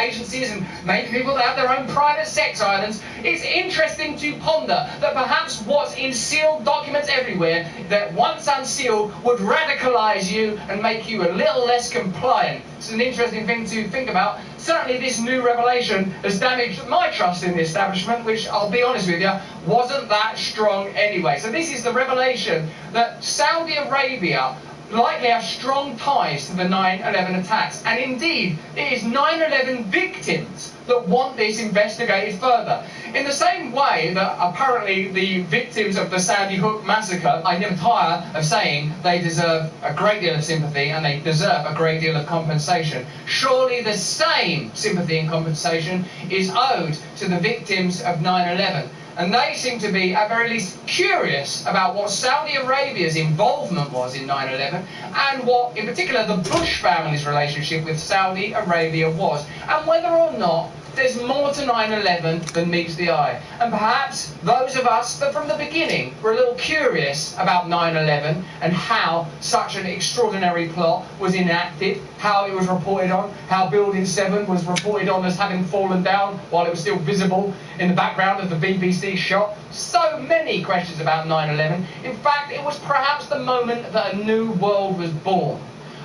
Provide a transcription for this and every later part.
agencies and maybe people that have their own private sex islands, it's interesting to ponder that perhaps what's in sealed documents everywhere, that once unsealed would radicalize you and make you a little less compliant. It's an interesting thing to think about. Certainly this new revelation has damaged my trust in the establishment, which, I'll be honest with you, wasn't that strong anyway. So this is the revelation that Saudi Arabia likely have strong ties to the 9/11 attacks. And indeed, it is 9/11 victims that want this investigated further. In the same way that apparently the victims of the Sandy Hook massacre, I never tire of saying they deserve a great deal of sympathy and they deserve a great deal of compensation. Surely the same sympathy and compensation is owed to the victims of 9/11. And they seem to be, at very least, curious about what Saudi Arabia's involvement was in 9/11 and what, in particular, the Bush family's relationship with Saudi Arabia was, and whether or not there's more to 9/11 than meets the eye. And perhaps those of us that from the beginning were a little curious about 9/11 and how such an extraordinary plot was enacted, how it was reported on, how Building 7 was reported on as having fallen down while it was still visible in the background of the BBC shot. So many questions about 9/11. In fact, it was perhaps the moment that a new world was born.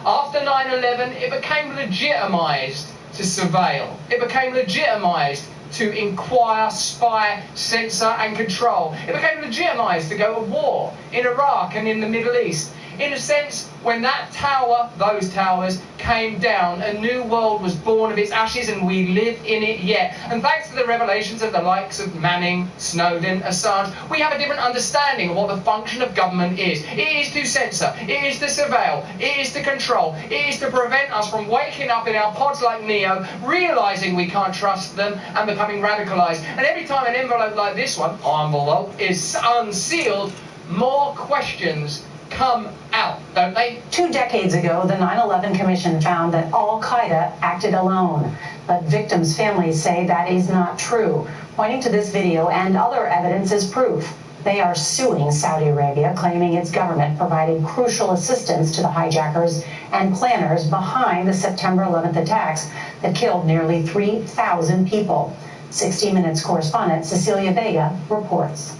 After 9/11, it became legitimised to surveil. It became legitimised to inquire, spy, censor and control. It became legitimised to go to war in Iraq and in the Middle East. In a sense, when that tower, those towers, came down, a new world was born of its ashes, and we live in it yet. And thanks to the revelations of the likes of Manning, Snowden, Assange, we have a different understanding of what the function of government is. It is to censor, it is to surveil, it is to control, it is to prevent us from waking up in our pods like Neo, realising we can't trust them and becoming radicalised. And every time an envelope like this one, envelope, is unsealed, more questions come out, don't they? 2 decades ago, the 9/11 Commission found that Al-Qaeda acted alone. But victims' families say that is not true, pointing to this video and other evidence as proof. They are suing Saudi Arabia, claiming its government provided crucial assistance to the hijackers and planners behind the September 11th attacks that killed nearly 3,000 people. 60 Minutes correspondent Cecilia Vega reports.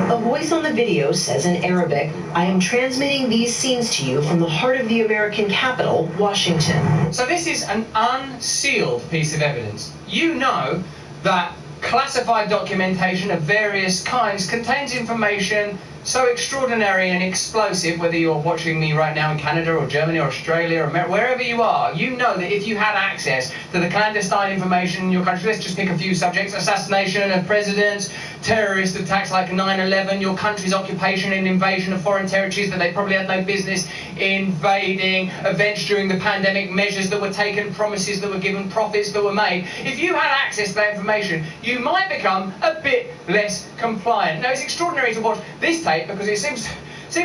A voice on the video says in Arabic, "I am transmitting these scenes to you from the heart of the American capital, Washington." So this is an unsealed piece of evidence. You know that classified documentation of various kinds contains information so extraordinary and explosive, whether you're watching me right now in Canada or Germany or Australia or America, wherever you are, you know that if you had access to the clandestine information in your country, let's just pick a few subjects: assassination of presidents, terrorist attacks like 9/11, your country's occupation and invasion of foreign territories that they probably had no business invading, events during the pandemic, measures that were taken, promises that were given, profits that were made. If you had access to that information, you might become a bit less compliant. Now, it's extraordinary to watch this tape because it seems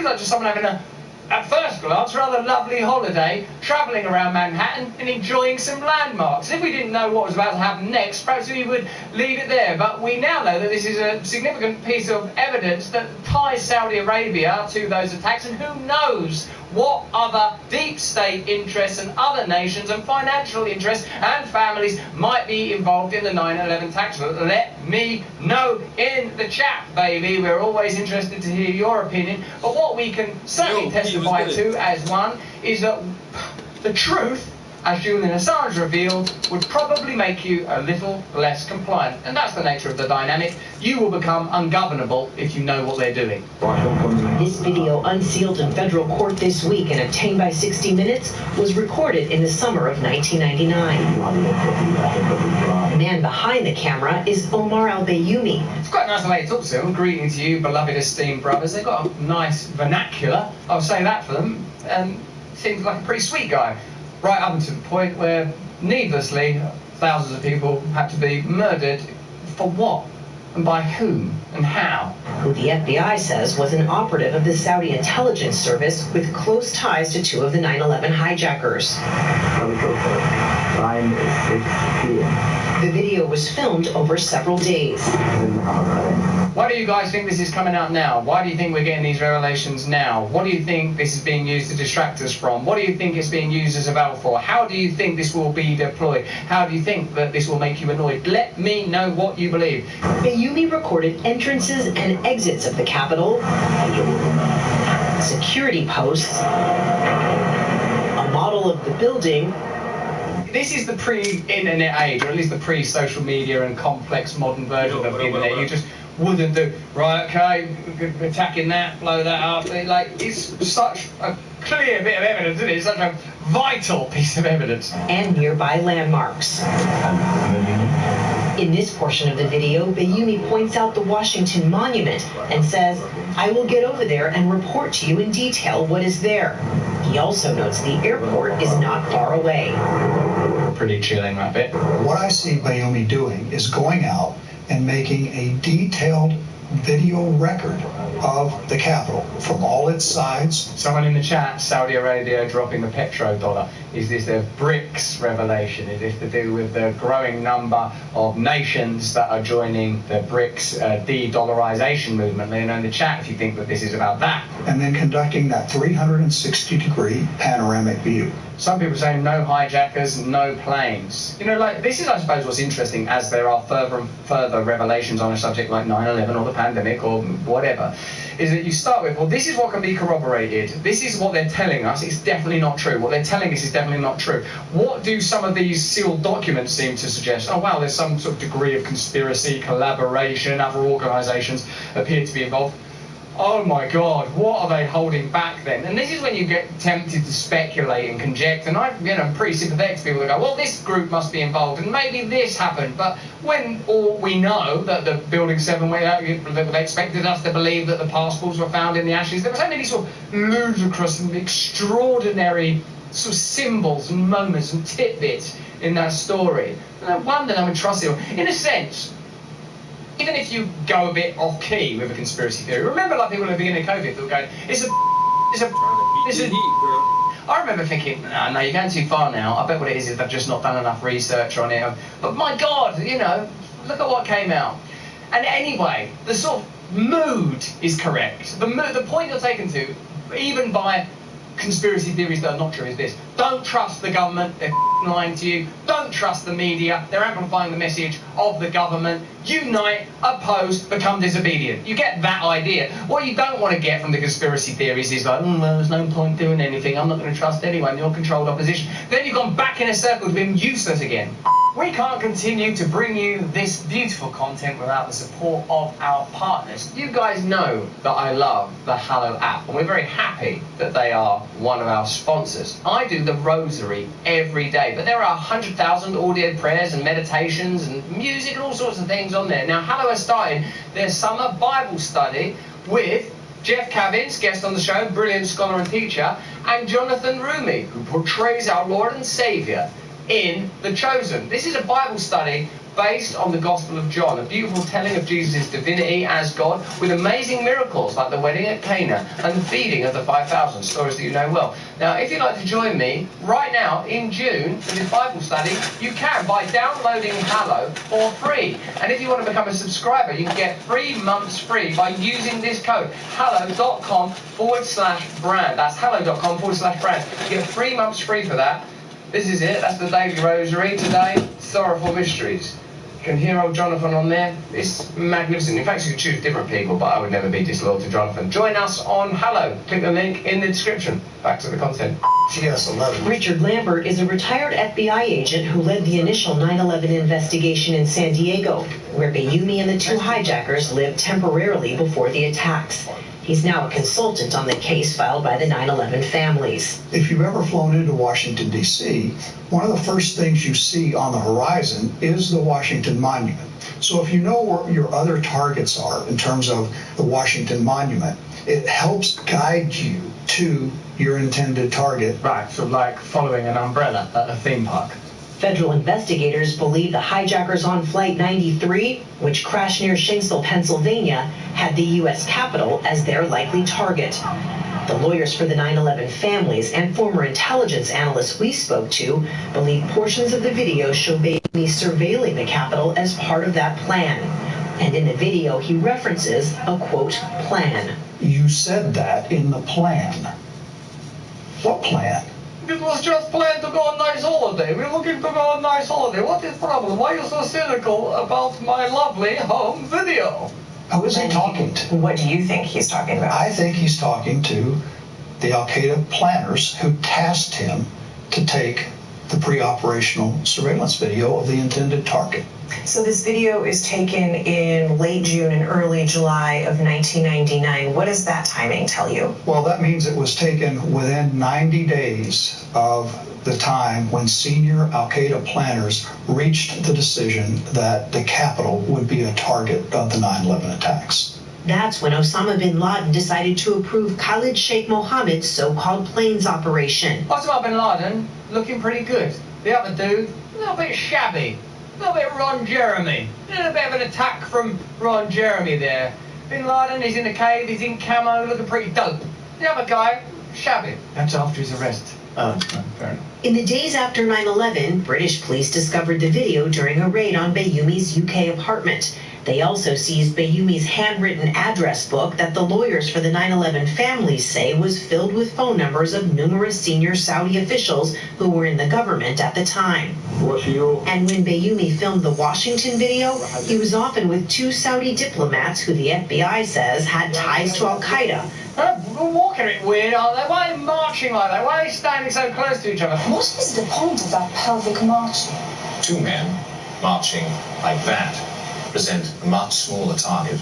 like just someone having a, at first glance, rather lovely holiday, travelling around Manhattan and enjoying some landmarks. If we didn't know what was about to happen next, perhaps we would leave it there. But we now know that this is a significant piece of evidence that ties Saudi Arabia to those attacks, and who knows what other deep state interests and other nations and financial interests and families might be involved in the 9/11 attacks. Let me know in the chat, baby. We're always interested to hear your opinion. But what we can certainly testify to as one is that the truth, as Julian Assange revealed, would probably make you a little less compliant. And that's the nature of the dynamic. You will become ungovernable if you know what they're doing. This video, unsealed in federal court this week and obtained by 60 Minutes, was recorded in the summer of 1999. The man behind the camera is Omar Al-Bayoumi. It's quite a nice way to talk to them. Greetings to you, beloved esteemed brothers. They've got a nice vernacular, I'll say that for them, and seems like a pretty sweet guy. Right up to the point where, needlessly, thousands of people had to be murdered. For what? And by whom? And how? Who the FBI says was an operative of the Saudi intelligence service with close ties to 2 of the 9/11 hijackers. Time is 6 p.m. The video was filmed over several days. Why do you guys think this is coming out now? Why do you think we're getting these revelations now? What do you think this is being used to distract us from? What do you think it's being used as a valve for? How do you think this will be deployed? How do you think that this will make you annoyed? Let me know what you believe. Bayoumi recorded entrances and exits of the Capitol, security posts, a model of the building. This is the pre-internet age, or at least the pre-social media and complex modern version of the internet. You just wouldn't do, right, okay, attacking that, blow that up. It's such a clear bit of evidence, isn't it? It's such a vital piece of evidence. And nearby landmarks. In this portion of the video, Bayoumi points out the Washington Monument and says, "I will get over there and report to you in detail what is there." He also notes the airport is not far away. Pretty chilling, that bit. What I see Bayoumi doing is going out and making a detailed video record of the Capitol from all its sides. Someone in the chat, Saudi Arabia dropping the petrodollar. Is this a BRICS revelation? Is this to do with the growing number of nations that are joining the BRICS de-dollarization movement? Let me know in the chat if you think that this is about that. And then conducting that 360-degree panoramic view. Some people say no hijackers, no planes. You know, like, this is, I suppose, what's interesting as there are further and further revelations on a subject like 9/11 or the pandemic or whatever, is that you start with, well, this is what can be corroborated. This is what they're telling us. It's definitely not true. What they're telling us is definitely not true. What do some of these sealed documents seem to suggest? Oh, wow, there's some sort of degree of conspiracy, collaboration, other organisations appear to be involved. Oh my God, what are they holding back then? And this is when you get tempted to speculate and conject. And I'm pretty sympathetic to people that go, well, this group must be involved, and maybe this happened. But when all we know that the Building 7, they expected us to believe that the passports were found in the ashes. There were so many sort of ludicrous and extraordinary sort of symbols and moments and tidbits in that story. No wonder no one trusted them. In a sense, even if you go a bit off key with a conspiracy theory, remember, like people at the beginning of COVID that were going, I remember thinking, no, you're going too far now. I bet what it is they've just not done enough research on it. But my God, you know, look at what came out. And anyway, the sort of mood is correct. The point you're taken to, even by conspiracy theories that are not true, is this: don't trust the government, they're lying to you. Don't trust the media, they're amplifying the message of the government. Unite, oppose, become disobedient. You get that idea. What you don't want to get from the conspiracy theories is like, well, there's no point doing anything, I'm not going to trust anyone, you're controlled opposition. Then you've gone back in a circle to being useless again. We can't continue to bring you this beautiful content without the support of our partners. You guys know that I love the Hallow app, and we're very happy that they are one of our sponsors. I do the rosary every day, but there are 100,000 audio prayers and meditations and music and all sorts of things on there. Now, Hallow has started their summer Bible study with Jeff Cavins, guest on the show, brilliant scholar and teacher, and Jonathan Rumi, who portrays our Lord and Saviour in The Chosen. This is a Bible study based on the Gospel of John, a beautiful telling of Jesus' divinity as God, with amazing miracles like the wedding at Cana and the feeding of the 5,000, stories that you know well. Now, if you'd like to join me right now in June for this Bible study, you can by downloading Hallow for free. And if you want to become a subscriber, you can get 3 months free by using this code, hallow.com/brand. That's hallow.com/brand. You get 3 months free for that. This is it. That's the Daily Rosary. Today, Sorrowful Mysteries. You can hear old Jonathan on there. It's magnificent. In fact, you could choose different people, but I would never be disloyal to Jonathan. Join us on Hallow. Click the link in the description. Back to the content. GS11. Richard Lambert is a retired FBI agent who led the initial 9/11 investigation in San Diego, where Bayoumi and the 2 hijackers lived temporarily before the attacks. He's now a consultant on the case filed by the 9/11 families. If you've ever flown into Washington, D.C., one of the first things you see on the horizon is the Washington Monument. So if you know where your other targets are in terms of the Washington Monument, it helps guide you to your intended target. Right, so like following an umbrella at a theme park. Federal investigators believe the hijackers on Flight 93, which crashed near Shanksville, Pennsylvania, had the U.S. Capitol as their likely target. The lawyers for the 9/11 families and former intelligence analysts we spoke to believe portions of the video show Bayoumi surveilling the Capitol as part of that plan. And in the video, he references a, quote, plan. You said that in the plan. What plan? It was just planned to go on a nice holiday. We're looking to go on a nice holiday. What is the problem? Why are you so cynical about my lovely home video? Who is he talking to? What do you think he's talking about? I think he's talking to the Al-Qaeda planners who tasked him to take the pre-operational surveillance video of the intended target. So this video is taken in late June and early July of 1999. What does that timing tell you? Well, that means it was taken within 90 days of the time when senior Al-Qaeda planners reached the decision that the Capitol would be a target of the 9/11 attacks. That's when Osama bin Laden decided to approve Khalid Sheikh Mohammed's so-called planes operation. Osama bin Laden looking pretty good. The other dude, a little bit shabby. A little bit Ron Jeremy. A little bit of an attack from Ron Jeremy there. Bin Laden, he's in the cave, he's in camo, looking pretty dope. The other guy, shabby. That's after his arrest. Oh, fair enough. In the days after 9/11, British police discovered the video during a raid on Bayoumi's UK apartment. They also seized Bayoumi's handwritten address book that the lawyers for the 9/11 families say was filled with phone numbers of numerous senior Saudi officials who were in the government at the time. And when Bayoumi filmed the Washington video, he was often with two Saudi diplomats who the FBI says had ties to Al-Qaeda. They're walking a bit weird, aren't they? Why are they marching like that? Why are they standing so close to each other? What is the point of that pelvic marching? Two men marching like that present a much smaller target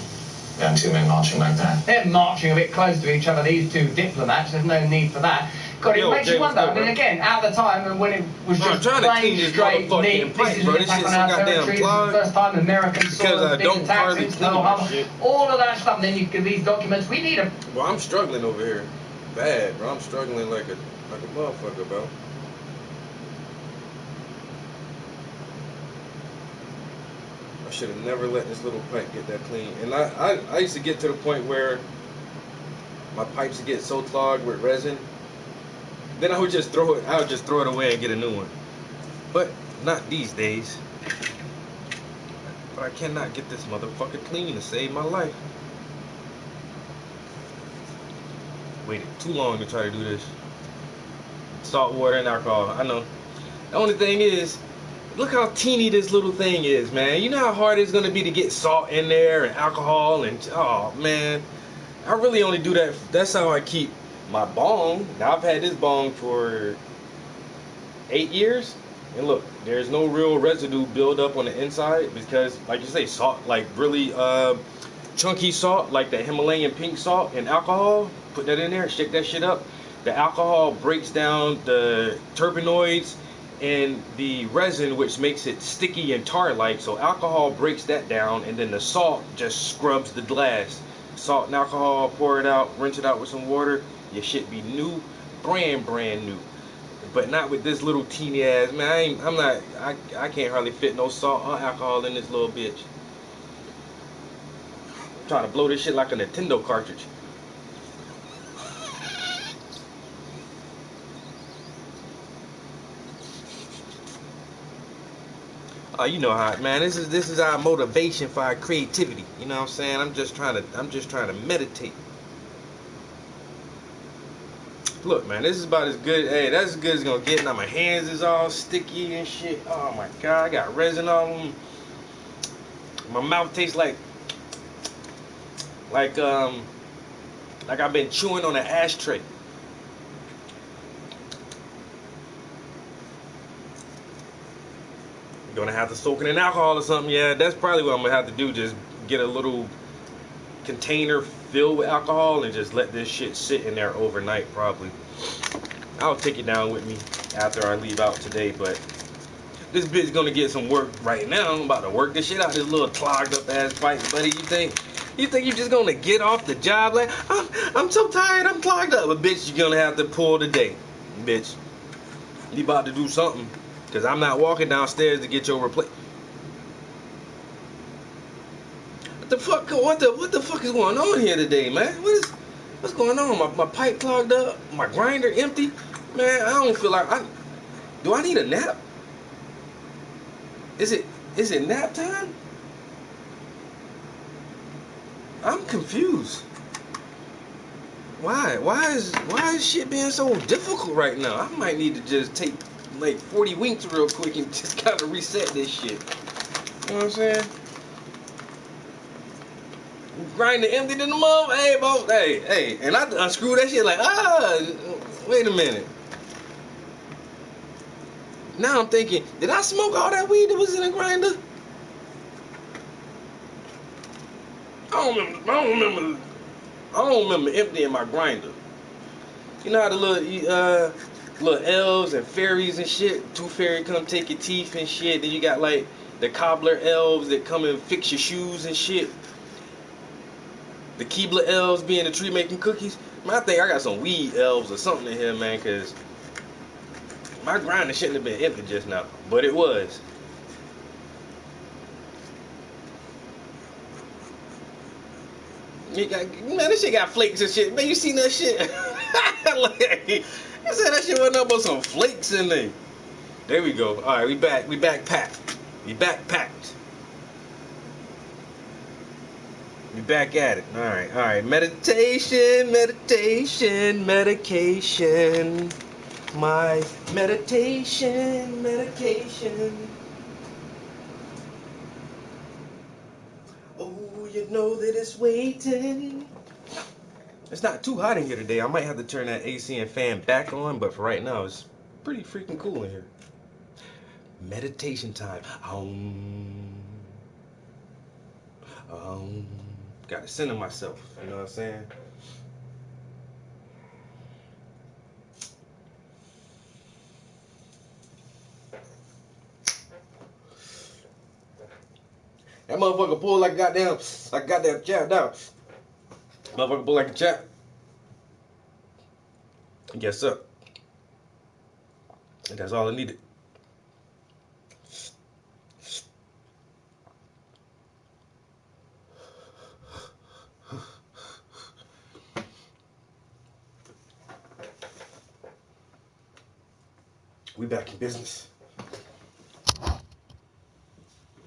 than two men marching like that. They're marching a bit close to each other, these two diplomats. There's no need for that. God, it makes you wonder. I mean, again, at the time, and when it was just plain straight, neat, this is an attack on our territory, this is the first time Americans saw big attacks since Pearl Harbor, all of that stuff, and then you get these documents. We need them. Well, I'm struggling over here. Bad, bro. I'm struggling like a motherfucker, bro. I should have never let this little pipe get that clean. And I used to get to the point where my pipes would get so clogged with resin, then I would just throw it away and get a new one. But not these days. But I cannot get this motherfucker clean to save my life. Waited too long to try to do this. Salt water and alcohol, I know. The only thing is, look how teeny this little thing is, man. You know how hard it's gonna be to get salt in there and alcohol and, oh man. I really only do that, that's how I keep my bong. Now I've had this bong for 8 years. And look, there's no real residue build up on the inside because, like you say, salt, like really chunky salt, like the Himalayan pink salt and alcohol. Put that in there, shake that shit up. The alcohol breaks down the terpenoids and the resin, which makes it sticky and tar-like. So alcohol breaks that down, and then the salt just scrubs the glass. Salt and alcohol, pour it out, rinse it out with some water. Your shit be new, brand new. But not with this little teeny ass, man. I can't hardly fit no salt or alcohol in this little bitch. I'm trying to blow this shit like a Nintendo cartridge. You know how, man, this is our motivation for our creativity. You know what I'm saying? I'm just trying to meditate. Look, man, this is about as good. Hey, that's as good as it's gonna get. Now my hands is all sticky and shit. Oh my god, I got resin on them. My mouth tastes like I've been chewing on an ashtray. Gonna have to soak it in alcohol or something. Yeah, that's probably what I'm gonna have to do. Just get a little container filled with alcohol and just let this shit sit in there overnight. Probably I'll take it down with me after I leave out today, but this bitch gonna get some work right now. I'm about to work this shit out, this little clogged up ass pipe. Buddy, you think you're just gonna get off the job like I'm so tired, I'm clogged up? But bitch, you're gonna have to pull today. Bitch, you about to do something. Because I'm not walking downstairs to get your replacement. What the fuck is going on here today, man? What's going on? My pipe clogged up, my grinder empty. Man, I don't feel like do I need a nap? Is it nap time? I'm confused. Why is shit being so difficult right now? I might need to just take like 40 winks real quick and just kind of reset this shit. You know what I'm saying? Grind the empty in the mother. Hey, boss. Hey. And I unscrew that shit like, wait a minute. Now I'm thinking, did I smoke all that weed that was in the grinder? I don't remember emptying my grinder. You know how the little elves and fairies and shit, tooth fairy come take your teeth and shit. Then you got like the cobbler elves that come and fix your shoes and shit. The Keebler elves be in the tree making cookies. Man, I think I got some weed elves or something in here, man, cause my grinder shouldn't have been empty just now, but it was. Man, this shit got flakes and shit. Man, you seen that shit? You said that shit wasn't up but some flakes in there. There we go. All right, we back. We backpacked. We backpacked. We back at it. All right. Meditation, medication. My medication. Oh, you know that it's waiting. It's not too hot in here today. I might have to turn that AC and fan back on, but for right now, it's pretty freaking cool in here. Meditation time. Got to center myself. You know what I'm saying? That motherfucker pull like goddamn chap down. Motherfucker pull like a chap. Guess up. And that's all I needed. We back in business.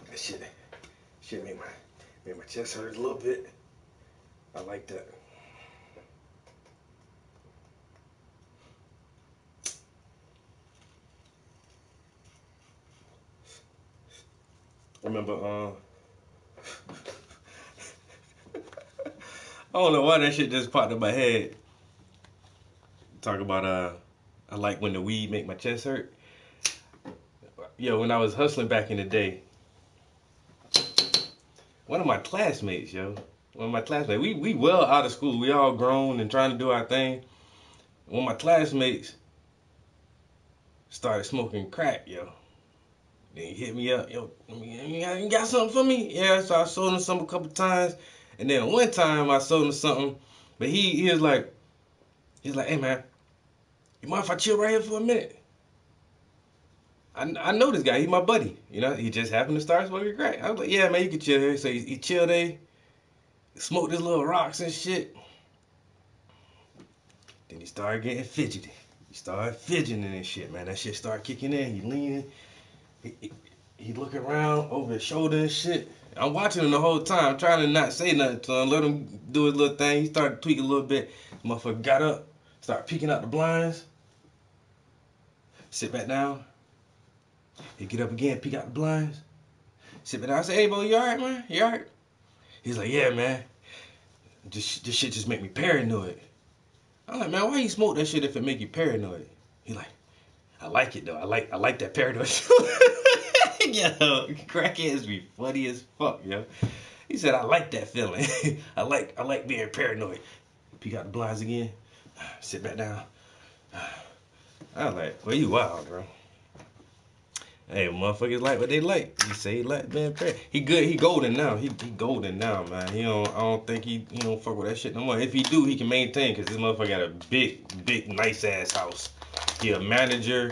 That shit made my chest hurt a little bit. I like that. I remember I don't know why that shit just popped in my head. Talk about I like when the weed make my chest hurt. Yo, when I was hustling back in the day, one of my classmates, we well out of school. We all grown and trying to do our thing. One of my classmates started smoking crack, yo. Then he hit me up, yo, you got something for me? Yeah, so I sold him some a couple times. And then one time I sold him something, but he was like, hey man, you mind if I chill right here for a minute? I know this guy, he my buddy. You know, he just happened to start smoking crack. I was like, yeah man, you can chill here. So he chilled there, smoked his little rocks and shit. Then he started getting fidgety. He started fidgeting and shit, man. That shit started kicking in. He leaning. He looking around over his shoulder and shit. I'm watching him the whole time, trying to not say nothing to him, let him do his little thing. He started tweaking a little bit. The motherfucker got up, started peeking out the blinds. Sit back down. He get up again, peek out the blinds. Sit back down. I say, hey, bro, you alright, man? You alright? He's like, yeah, man. This shit just make me paranoid. I'm like, man, why you smoke that shit if it make you paranoid? He like, I like it though. I like that paranoid. Yo, crackheads be funny as fuck, yo. He said, I like that feeling. I like being paranoid. Peek out the blinds again. Sit back down. I was like, well, you wild, bro. Hey, motherfuckers like what they like. He say he like being paranoid. He good. He golden now. He golden now, man. I don't think he don't fuck with that shit no more. If he do, he can maintain because this motherfucker got a big, nice ass house. He a manager.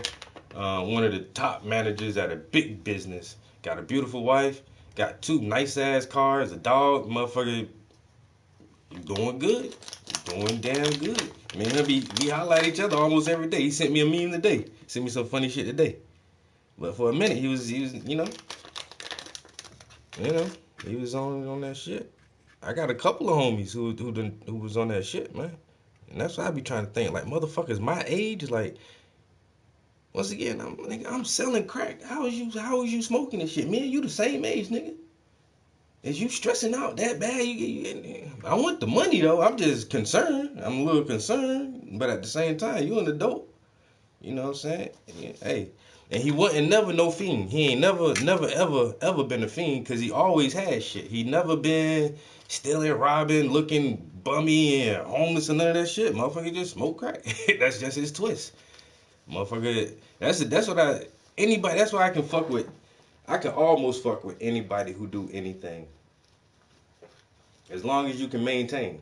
One of the top managers at a big business. Got a beautiful wife. Got 2 nice ass cars. A dog. Motherfucker, doing good. Doing damn good. Man, we highlight each other almost every day. He sent me a meme today. Sent me some funny shit today. But for a minute, he was You know, he was on that shit. I got a couple of homies who was on that shit, man. And that's why I be trying to think, like, motherfuckers my age, like, once again, I'm selling crack. How is you smoking this shit? Me and you the same age, nigga. Is you stressing out that bad? I want the money though. I'm just concerned. I'm a little concerned, but at the same time, you an adult. You know what I'm saying? Yeah, hey, and he wasn't never no fiend. He ain't never ever been a fiend because he always had shit. He never been stealing, robbing, looking bummy and homeless and none of that shit. Motherfucker just smoke crack. That's just his twist. Motherfucker, that's what anybody. That's why I can fuck with. I can almost fuck with anybody who do anything. As long as you can maintain.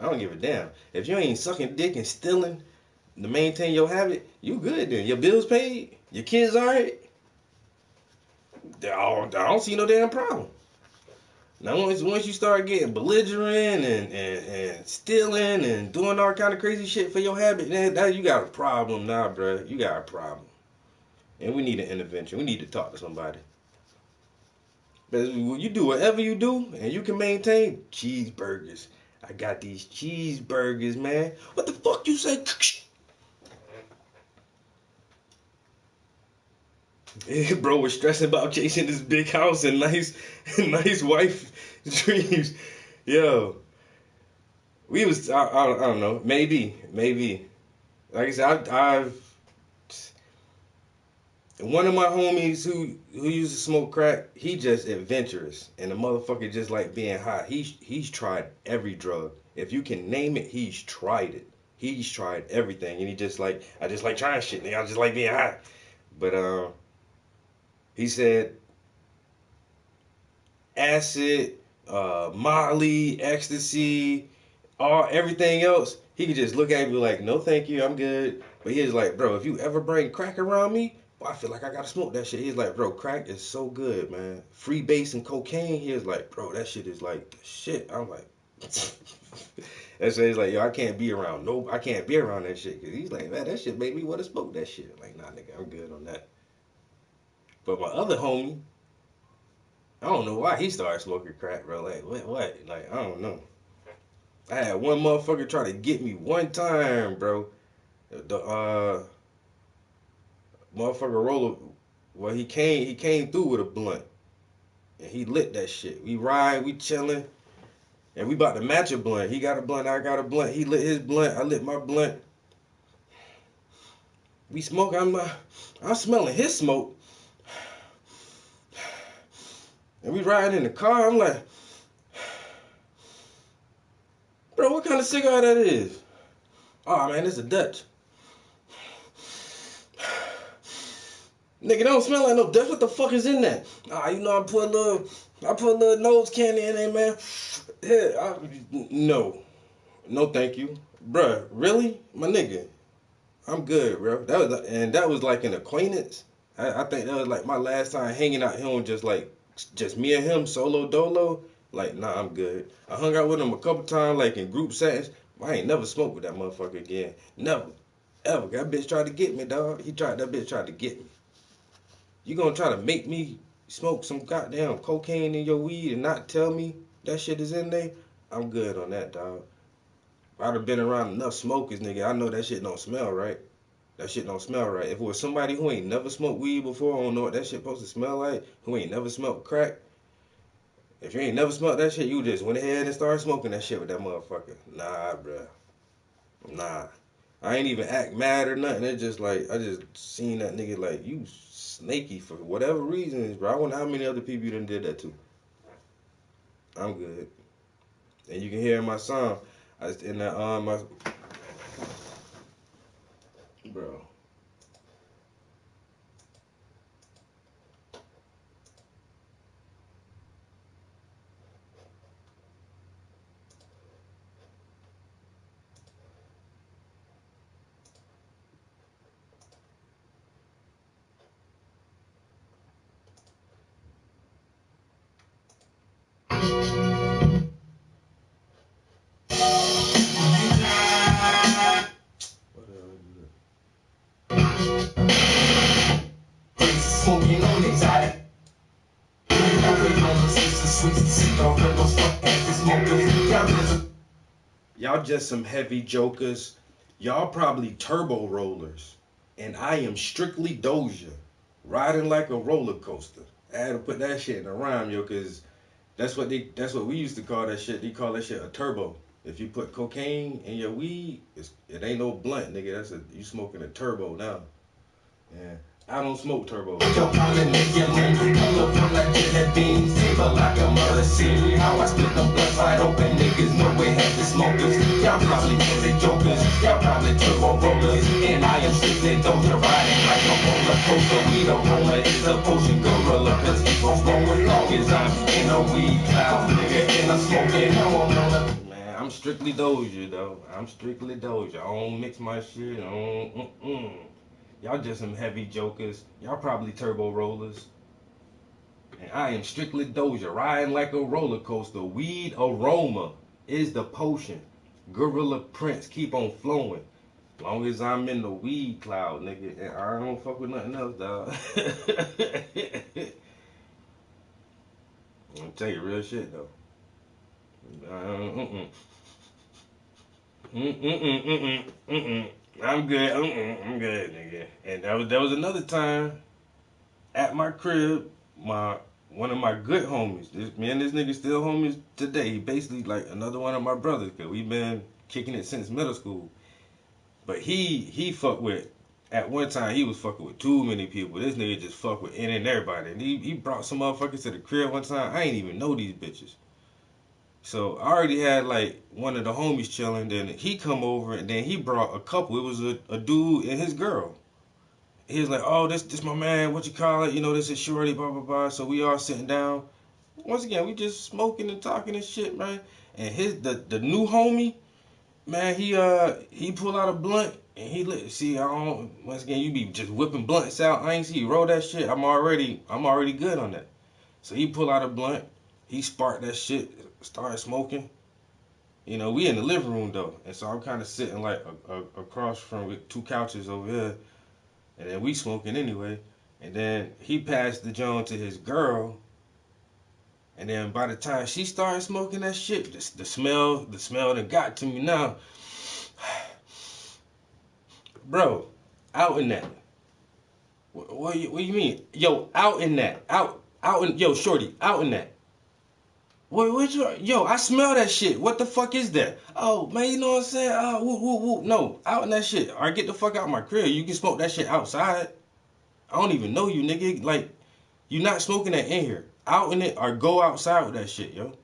I don't give a damn. If you ain't sucking dick and stealing to maintain your habit, you good then. Your bills paid, your kids alright. I don't see no damn problem. Now once you start getting belligerent and stealing and doing all kind of crazy shit for your habit, then that you got a problem now, bruh. You got a problem. And we need an intervention. We need to talk to somebody. But you do whatever you do and you can maintain cheeseburgers. I got these cheeseburgers, man. What the fuck you say? Bro was stressing about chasing this big house and nice wife dreams. Yo, we was I don't know, maybe. Like I said, I've one of my homies who used to smoke crack, he just adventurous and the motherfucker just like being high. He's tried every drug. If you can name it, he's tried it. He's tried everything and he just like, I just like trying shit, nigga. I just like being high. But he said acid, Molly, ecstasy, everything else, he could just look at me like, no thank you, I'm good. But he was like, bro, if you ever bring crack around me, I feel like I gotta smoke that shit. He's like, bro, crack is so good, man. Free base and cocaine. He was like, bro, that shit is like shit. I'm like, and so he's like, yo, I can't be around that shit. Cause he's like, man, that shit made me want to smoke that shit. I'm like, nah, nigga, I'm good on that. But my other homie, I don't know why he started smoking crack, bro. Like, what? Like, I don't know. I had one motherfucker try to get me one time, bro. The motherfucker roller, well, he came through with a blunt, and he lit that shit. We ride, we chilling, and we about to match a blunt. He got a blunt, I got a blunt. He lit his blunt, I lit my blunt. We smoke. I'm smelling his smoke, and we riding in the car. I'm like, bro, what kind of cigar that is? Oh man, it's a Dutch. Nigga, don't smell like no Dutch. What the fuck is in that? You know, I put a little nose candy in there, man. Yeah, no, thank you, bruh. Really, my nigga, I'm good, bro. That was like an acquaintance. I think that was like my last time hanging out with him, just me and him solo dolo. Like, nah, I'm good. I hung out with him a couple times, like in group settings. I ain't never smoked with that motherfucker again. Never, ever. That bitch tried to get me, dog. That bitch tried to get me. You gonna try to make me smoke some goddamn cocaine in your weed and not tell me that shit is in there? I'm good on that, dog. I'd have been around enough smokers, nigga. I know that shit don't smell right. That shit don't smell right. If it was somebody who ain't never smoked weed before, I don't know what that shit supposed to smell like, who ain't never smoked crack. If you ain't never smoked that shit, you just went ahead and started smoking that shit with that motherfucker. Nah, bruh. Nah. I ain't even act mad or nothing. It's just like, I just seen that nigga like, you snaky for whatever reasons, bro. I wonder how many other people you done did that to. I'm good. And you can hear in my song, bro. Smoking on the side. Y'all just some heavy jokers. Y'all probably turbo rollers. And I am strictly Doja, riding like a roller coaster. I had to put that shit in a rhyme, yo, cause that's what we used to call that shit. They call that shit a turbo. If you put cocaine in your weed, it ain't no blunt, nigga. You smoking a turbo now. Yeah. I don't smoke turbo. Man, I'm strictly Doja though. I'm strictly Doja. I don't mix my shit. I don't. Y'all just some heavy jokers. Y'all probably turbo rollers. And I am strictly Doja, riding like a roller coaster. Weed aroma is the potion. Gorilla Prince keep on flowing. Long as I'm in the weed cloud, nigga. And I don't fuck with nothing else, dog. I'm gonna tell you real shit, though. I'm good. I'm good, nigga. And that was another time at my crib. One of my good homies. Me and this nigga still homies today. He basically like another one of my brothers, cause we been kicking it since middle school. But he fucked with. At one time he was fucking with too many people. This nigga just fuck with any and everybody. And he brought some motherfuckers to the crib one time. I ain't even know these bitches. So I already had like one of the homies chilling. Then he come over and then he brought a couple. It was a dude and his girl. He was like, oh, this my man. What you call it? You know, this is shorty. Blah blah blah. So we all sitting down. Once again, we just smoking and talking and shit, man. And the new homie, man, he pulled out a blunt and he lit. See, once again, you be just whipping blunts out. I ain't see you roll that shit. I'm already good on that. So he pulled out a blunt. He sparked that shit. Started smoking. You know, we in the living room though, and so I'm kind of sitting like across from with two couches over here, and then we smoking anyway. And then he passed the joint to his girl, and then by the time she started smoking that shit, the smell that got to me now, bro. Out in that. What you mean? Yo, out in that. Out in yo, shorty, out in that. Yo, I smell that shit. What the fuck is that? Oh, man, you know what I'm saying? Whoop. No, out in that shit. All right, get the fuck out of my crib. You can smoke that shit outside. I don't even know you, nigga. Like, you not smoking that in here. Out in it or go outside with that shit, yo.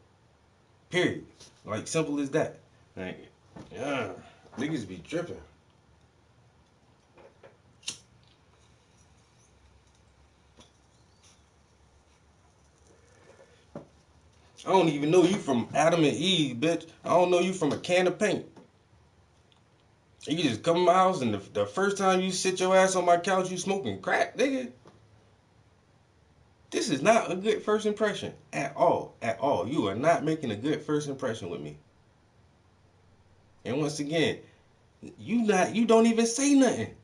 Period. Like, simple as that. Like, yeah, niggas be tripping. I don't even know you from Adam and Eve, bitch. I don't know you from a can of paint. You just come to my house and the first time you sit your ass on my couch, you smoking crack, nigga. This is not a good first impression at all. At all. You are not making a good first impression with me. And once again, you don't even say nothing.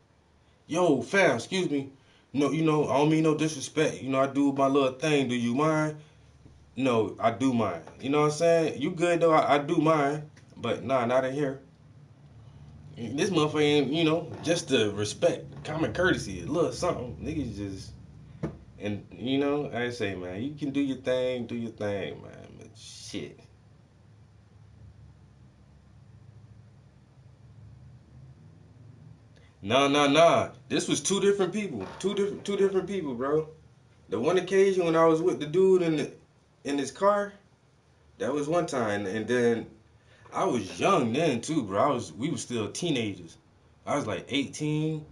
Yo, fam, excuse me. No, you know, I don't mean no disrespect. You know, I do my little thing. Do you mind? No, I do mine. You know what I'm saying? You good though, I do mine. But nah, not in here. This motherfucker ain't, you know, just the respect, common courtesy, a little something. Niggas just, and you know, I say, man, you can do your thing, man. But shit. Nah. This was two different people. Two different people, bro. The one occasion when I was with the dude in his car, that was one time, and then I was young then too, bro. We were still teenagers. I was like 18,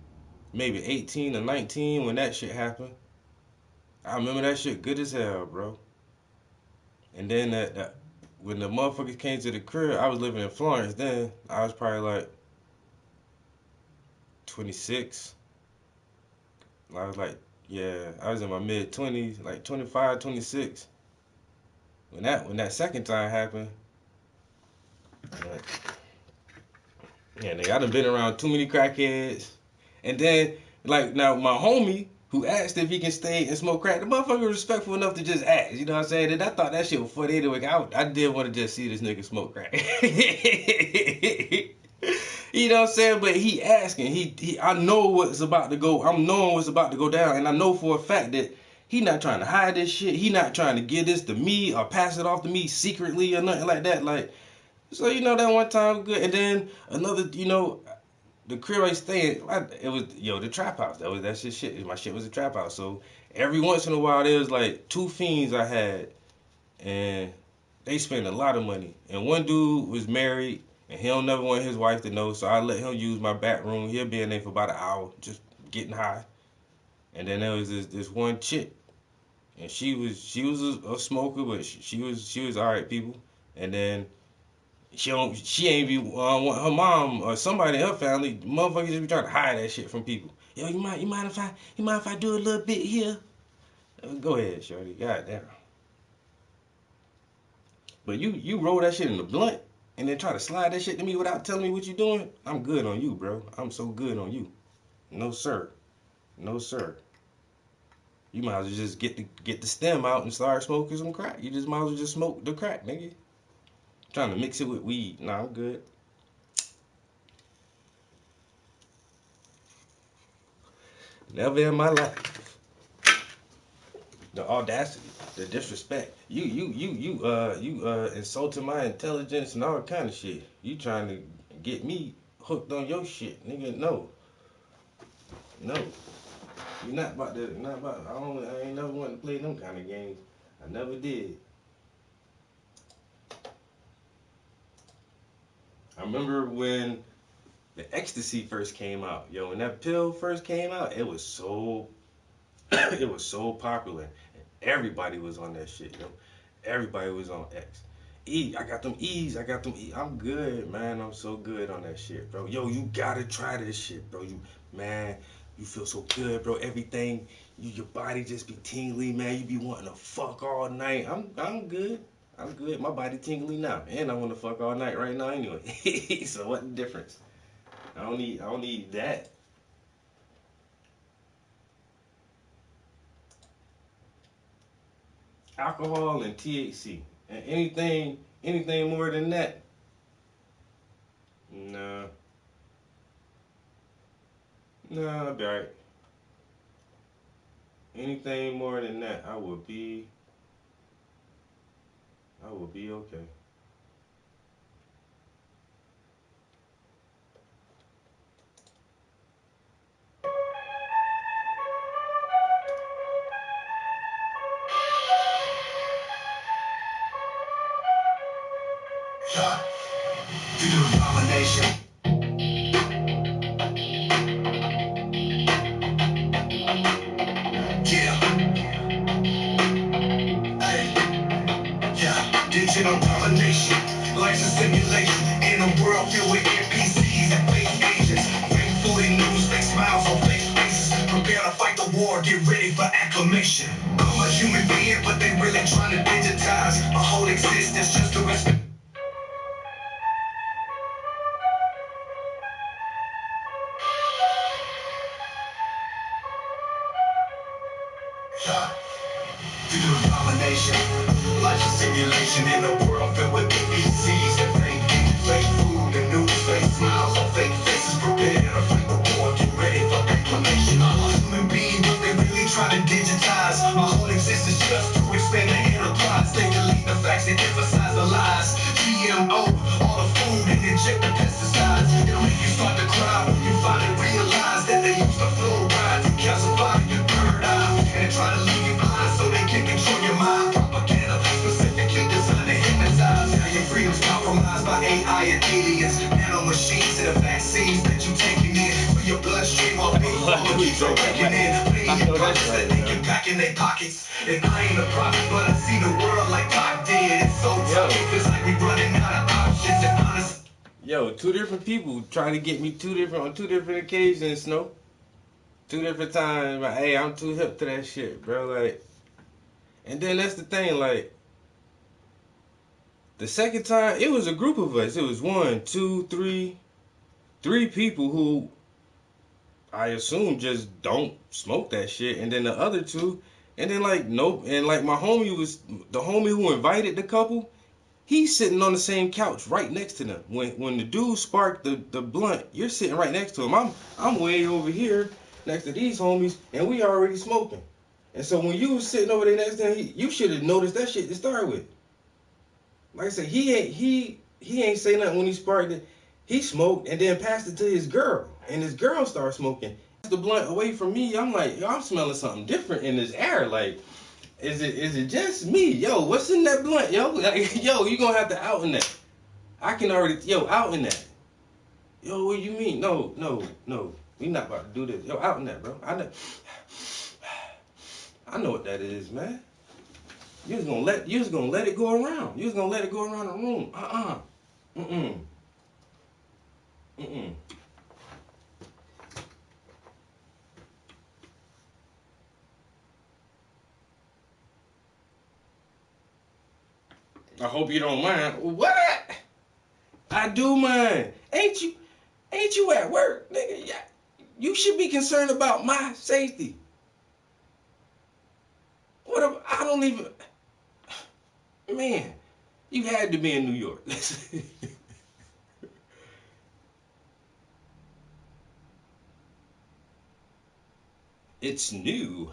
maybe 18 or 19 when that shit happened. I remember that shit good as hell, bro. And then that when the motherfuckers came to the crib, I was living in Florence then. I was probably like 26. I was like, yeah, I was in my mid-20s, like 25, 26. When that second time happened, like, yeah, nigga, I done been around too many crackheads. And then, like, now my homie, who asked if he can stay and smoke crack. The motherfucker was respectful enough to just ask. You know what I'm saying? And I thought that shit was funny anyway. I did want to just see this nigga smoke crack. You know what I'm saying? But he asking. I know what's about to go. I'm knowing what's about to go down, and I know for a fact that he not trying to hide this shit. He not trying to give this to me or pass it off to me secretly or nothing like that. Like, so you know that one time good, and then another, you know, the crib I stayed, it was the trap house. That's just shit. My shit was a trap house. So every once in a while there was like 2 fiends I had, and they spent a lot of money. And one dude was married, and he don't never want his wife to know, so I let him use my back room. He'll be in there for about an hour, just getting high. And then there was this one chick, and she was a smoker, but she was alright people. And then she ain't be want her mom or somebody in her family, motherfuckers just be trying to hide that shit from people. Yo, you mind if I do a little bit here? Go ahead, shorty. Goddamn. But you roll that shit in the blunt and then try to slide that shit to me without telling me what you doing. I'm good on you, bro. I'm so good on you. No sir. No sir. You might as well just get the stem out and start smoking some crack. You just might as well just smoke the crack, nigga. Trying to mix it with weed. Nah, I'm good. Never in my life. The audacity, the disrespect. You insulting my intelligence and all kind of shit. You trying to get me hooked on your shit, nigga? No. You're not about to. I ain't never wanted to play them kind of games. I never did. I remember when the ecstasy first came out. Yo, when that pill first came out, it was so popular. And everybody was on that shit, yo. Everybody was on X. I got them E's. I'm good, man. I'm so good on that shit, bro. Yo, you gotta try this shit, bro. You feel so good, bro. Everything, your body just be tingly, man. You be wanting to fuck all night. I'm good. I'm good. My body tingly now, and I want to fuck all night right now anyway. So what the difference? I don't need that. Alcohol and THC, and anything more than that, nah, I'll be alright. Anything more than that, I will be okay. Digital domination. Digital domination, life's a simulation in a world filled with NPCs and fake agents. Fake food and news, fake smiles on fake faces. Prepare to fight the war, get ready for acclamation. I'm a human being, but they really trying to digitize my whole existence just to respect. Digital domination, life's a simulation in a world filled with NPCs and fake agents. Fake food and news, fake smiles on fake faces. Prepare to fight the war, get ready for acclamation. I'm a human being, but they really try to digitize my whole existence just to expand the enterprise. They delete the facts and emphasize the lies. GMO, all the food and inject the pesticides. It'll make you start to cry when you finally realize that they use the fluoride to calcify your third eye and try to leave you blind so they can control your mind. Propaganda specifically designed to hypnotize. Now your freedom's compromised by AI and aliens, nano machines and the vaccines that you taking in for your bloodstream while big pharma keeps on breaking in. Plenty of products that they can pack in their pockets. And I ain't a prophet, but I see the world like Doc did. It's so tough, it feels like we running out of options. And honest. Yo, 2 different people trying to get me on 2 different occasions, Snow. 2 different times, like, hey, I'm too hip to that shit, bro. Like, and then that's the thing, like, the second time, it was a group of us. It was 1, 2, 3 people who I assume just don't smoke that shit. And then the other two, and then like nope, and like my homie was the homie who invited the couple. He's sitting on the same couch right next to them. When the dude sparked the blunt, you're sitting right next to him. I'm way over here next to these homies, and we already smoking. And so when you was sitting over there next to him, you should have noticed that shit to start with. Like I said, he ain't say nothing when he sparked it. He smoked and then passed it to his girl, and his girl started smoking. The blunt away from me, I'm like, yo, I'm smelling something different in this air. Like, is it just me? Yo, what's in that blunt, yo? Like, yo, you gonna have to out in that. I can already, out in that. Yo, what you mean? No. We not about to do this. Yo, out in that, bro. I know what that is, man. You was gonna let it go around. You was gonna let it go around the room. I hope you don't mind. What? I do mind. Ain't you at work, nigga? Yeah. You should be concerned about my safety. What if I don't even... Man, you had to be in New York. It's new.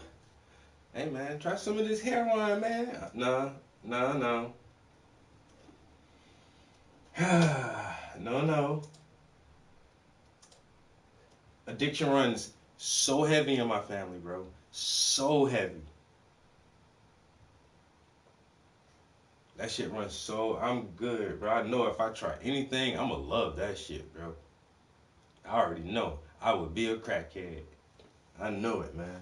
Hey, man, try some of this heroin, man. No. No. Addiction runs so heavy in my family, bro. So heavy. That shit runs so... I'm good, bro. I know if I try anything, I'ma love that shit, bro. I already know. I would be a crackhead. I know it, man.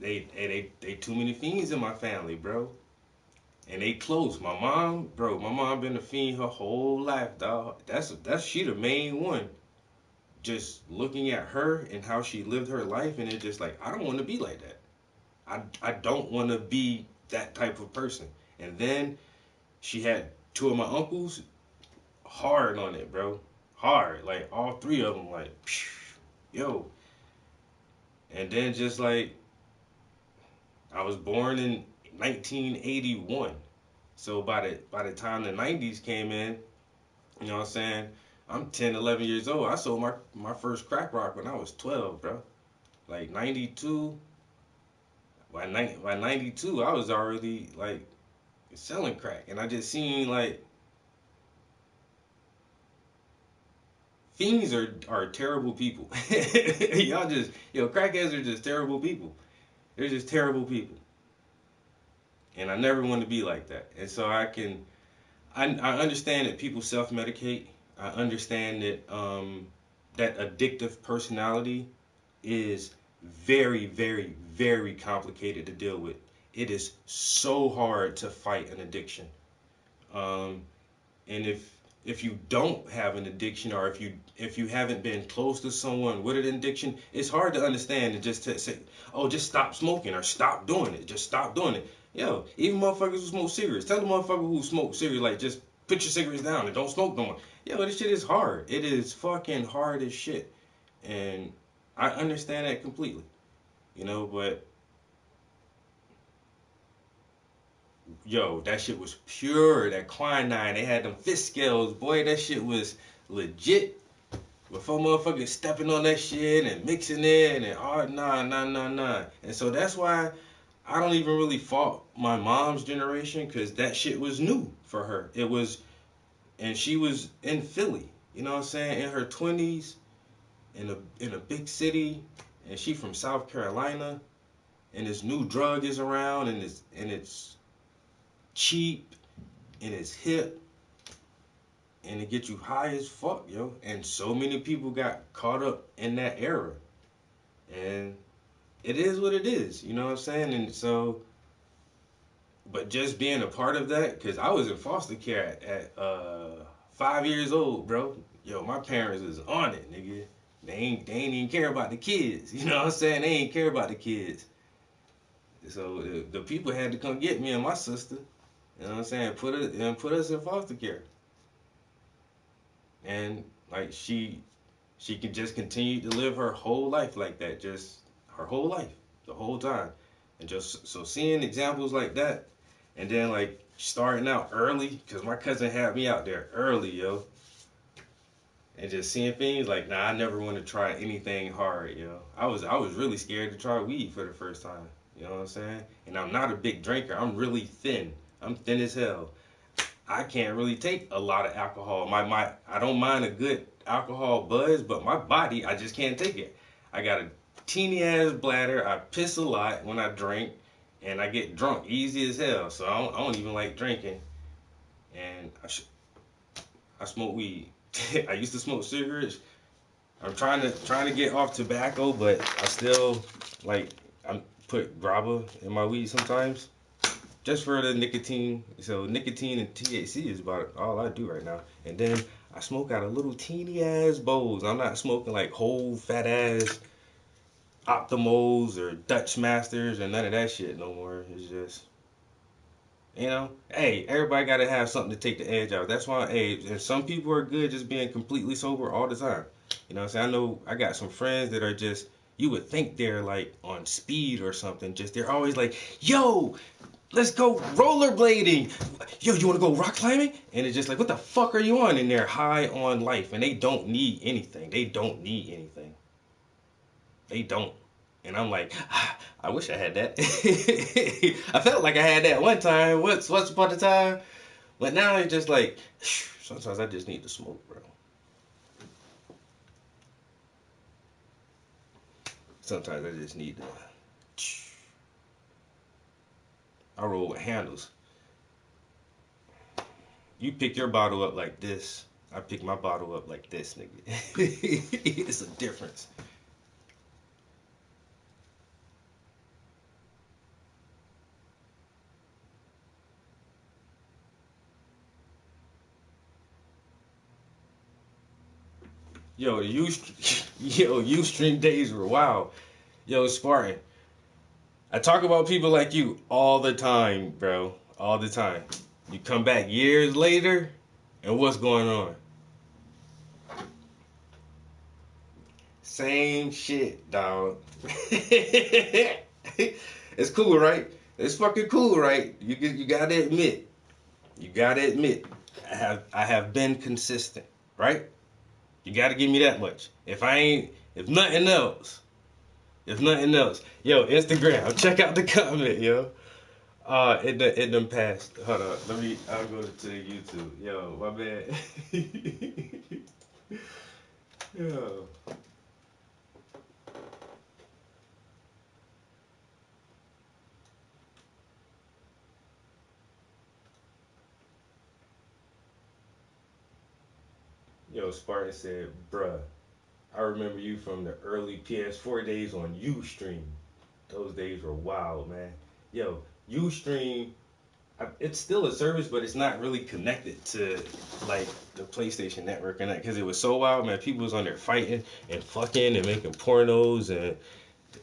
They too many fiends in my family, bro. And they close. My mom been a fiend her whole life, dog. That's she the main one. Just looking at her and how she lived her life, and it's just like, I don't want to be like that. I don't want to be that type of person. And then she had two of my uncles hard on it, bro. Hard. Like all three of them, like, yo. And then just like, I was born in 1981. So by the time the 90s came in, you know what I'm saying? I'm 10, 11 years old. I sold my first crack rock when I was 12, bro. Like 92. By 92, I was already like selling crack. And I just seen like fiends are terrible people. Crackheads are just terrible people. They're just terrible people. And I never want to be like that. And so I understand that people self-medicate. I understand that that addictive personality is very, very, very complicated to deal with. It is so hard to fight an addiction. And if you don't have an addiction, or if you haven't been close to someone with an addiction, it's hard to understand and just to say, oh, just stop smoking or stop doing it. Just stop doing it. Yo, even motherfuckers who smoke cigarettes, tell the motherfucker who smoke cigarettes, like, just put your cigarettes down and don't smoke no more. Yo, this shit is hard. It is fucking hard as shit. And I understand that completely. You know, but yo, that shit was pure. That quinine, they had them fist scales. Boy, that shit was legit. Before motherfuckers stepping on that shit and mixing it and all, nah. And so that's why I don't even really fault my mom's generation, because that shit was new for her. It was, and she was in Philly, you know what I'm saying, in her 20s, in a big city, and she from South Carolina, and this new drug is around, and it's cheap, and it's hip, and it gets you high as fuck, yo. And so many people got caught up in that era, and it is what it is, you know what I'm saying? And so, but just being a part of that, because I was in foster care at 5 years old, bro. Yo, my parents was on it, nigga. They ain't even care about the kids, you know what I'm saying? They ain't care about the kids. So the people had to come get me and my sister, you know what I'm saying? Put us in foster care. and like she can just continue to live her whole life like that, just her whole life, the whole time. And just so seeing examples like that, and then like starting out early, because my cousin had me out there early, yo. And just seeing things like, nah, I never want to try anything hard, yo. I was really scared to try weed for the first time. You know what I'm saying? And I'm not a big drinker. I'm really thin. I'm thin as hell. I can't really take a lot of alcohol. I don't mind a good alcohol buzz, but my body, I just can't take it. I got a teeny ass bladder. I piss a lot when I drink, and I get drunk easy as hell. So I don't even like drinking. And I smoke weed. I used to smoke cigarettes. I'm trying to get off tobacco, but I still I put grabba in my weed sometimes, just for the nicotine. So nicotine and THC is about all I do right now. And then I smoke out of little teeny ass bowls. I'm not smoking like whole fat ass Optimals or Dutch Masters or none of that shit no more. It's just, hey, everybody got to have something to take the edge out. That's why, hey, and some people are good just being completely sober all the time. You know what I'm saying? I know I got some friends that are just, you would think they're like on speed or something. Just, they're always like, yo, let's go rollerblading. Yo, you want to go rock climbing? And it's just like, what the fuck are you on? And they're high on life, and they don't need anything. They don't need anything. They don't. And I'm like, I wish I had that. I felt like I had that one time, once upon a time. But now it's just like, sometimes I just need to smoke, bro. Sometimes I just need to. I roll with handles. You pick your bottle up like this. I pick my bottle up like this, nigga. It's a difference. Yo, the Ustream days were wild. Yo, Spartan, I talk about people like you all the time, bro. All the time. You come back years later, and what's going on? Same shit, dog. It's cool, right? It's fucking cool, right? You gotta admit. You gotta admit. I have been consistent, right? You gotta give me that much. If nothing else, yo, Instagram, check out the comment, yo. It done passed. Hold on, I'll go to YouTube. Yo, my bad. Yo. Yo, Spartan said, bruh, I remember you from the early PS4 days on Ustream. Those days were wild, man. Yo, Ustream, it's still a service, but it's not really connected to like the PlayStation Network and that, because it was so wild, man. People was on there fighting and fucking and making pornos and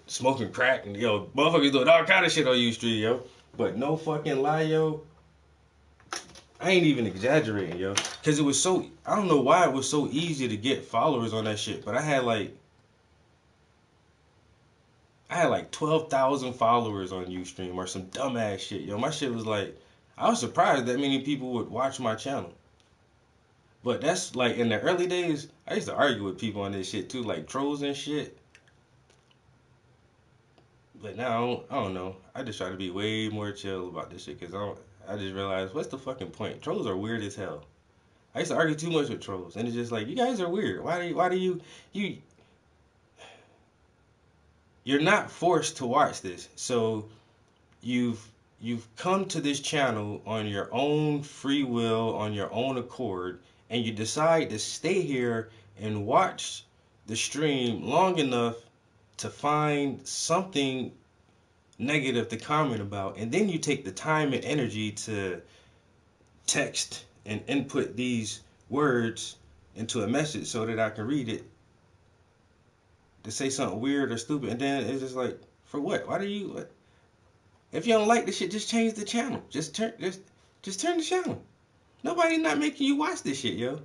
smoking crack, and yo, motherfuckers doing all kind of shit on Ustream, yo. But no fucking lie, yo, I ain't even exaggerating, yo. Because it was so, I don't know why it was so easy to get followers on that shit, but I had like 12,000 followers on Ustream or some dumbass shit, yo. My shit was like, I was surprised that many people would watch my channel. But that's like, in the early days, I used to argue with people on this shit too, like trolls and shit. But now, I don't know. I just try to be way more chill about this shit, because I just realized, what's the fucking point? Trolls are weird as hell. I used to argue too much with trolls, and it's just like, you guys are weird. Why do you're not forced to watch this. So you've come to this channel on your own free will, on your own accord, and you decide to stay here and watch the stream long enough to find something negative to comment about, and then you take the time and energy to text and input these words into a message so that I can read it, to say something weird or stupid, and then it's just like, for what? Why do you? If you don't like this shit, just change the channel. Just turn the channel. Nobody not making you watch this shit, yo.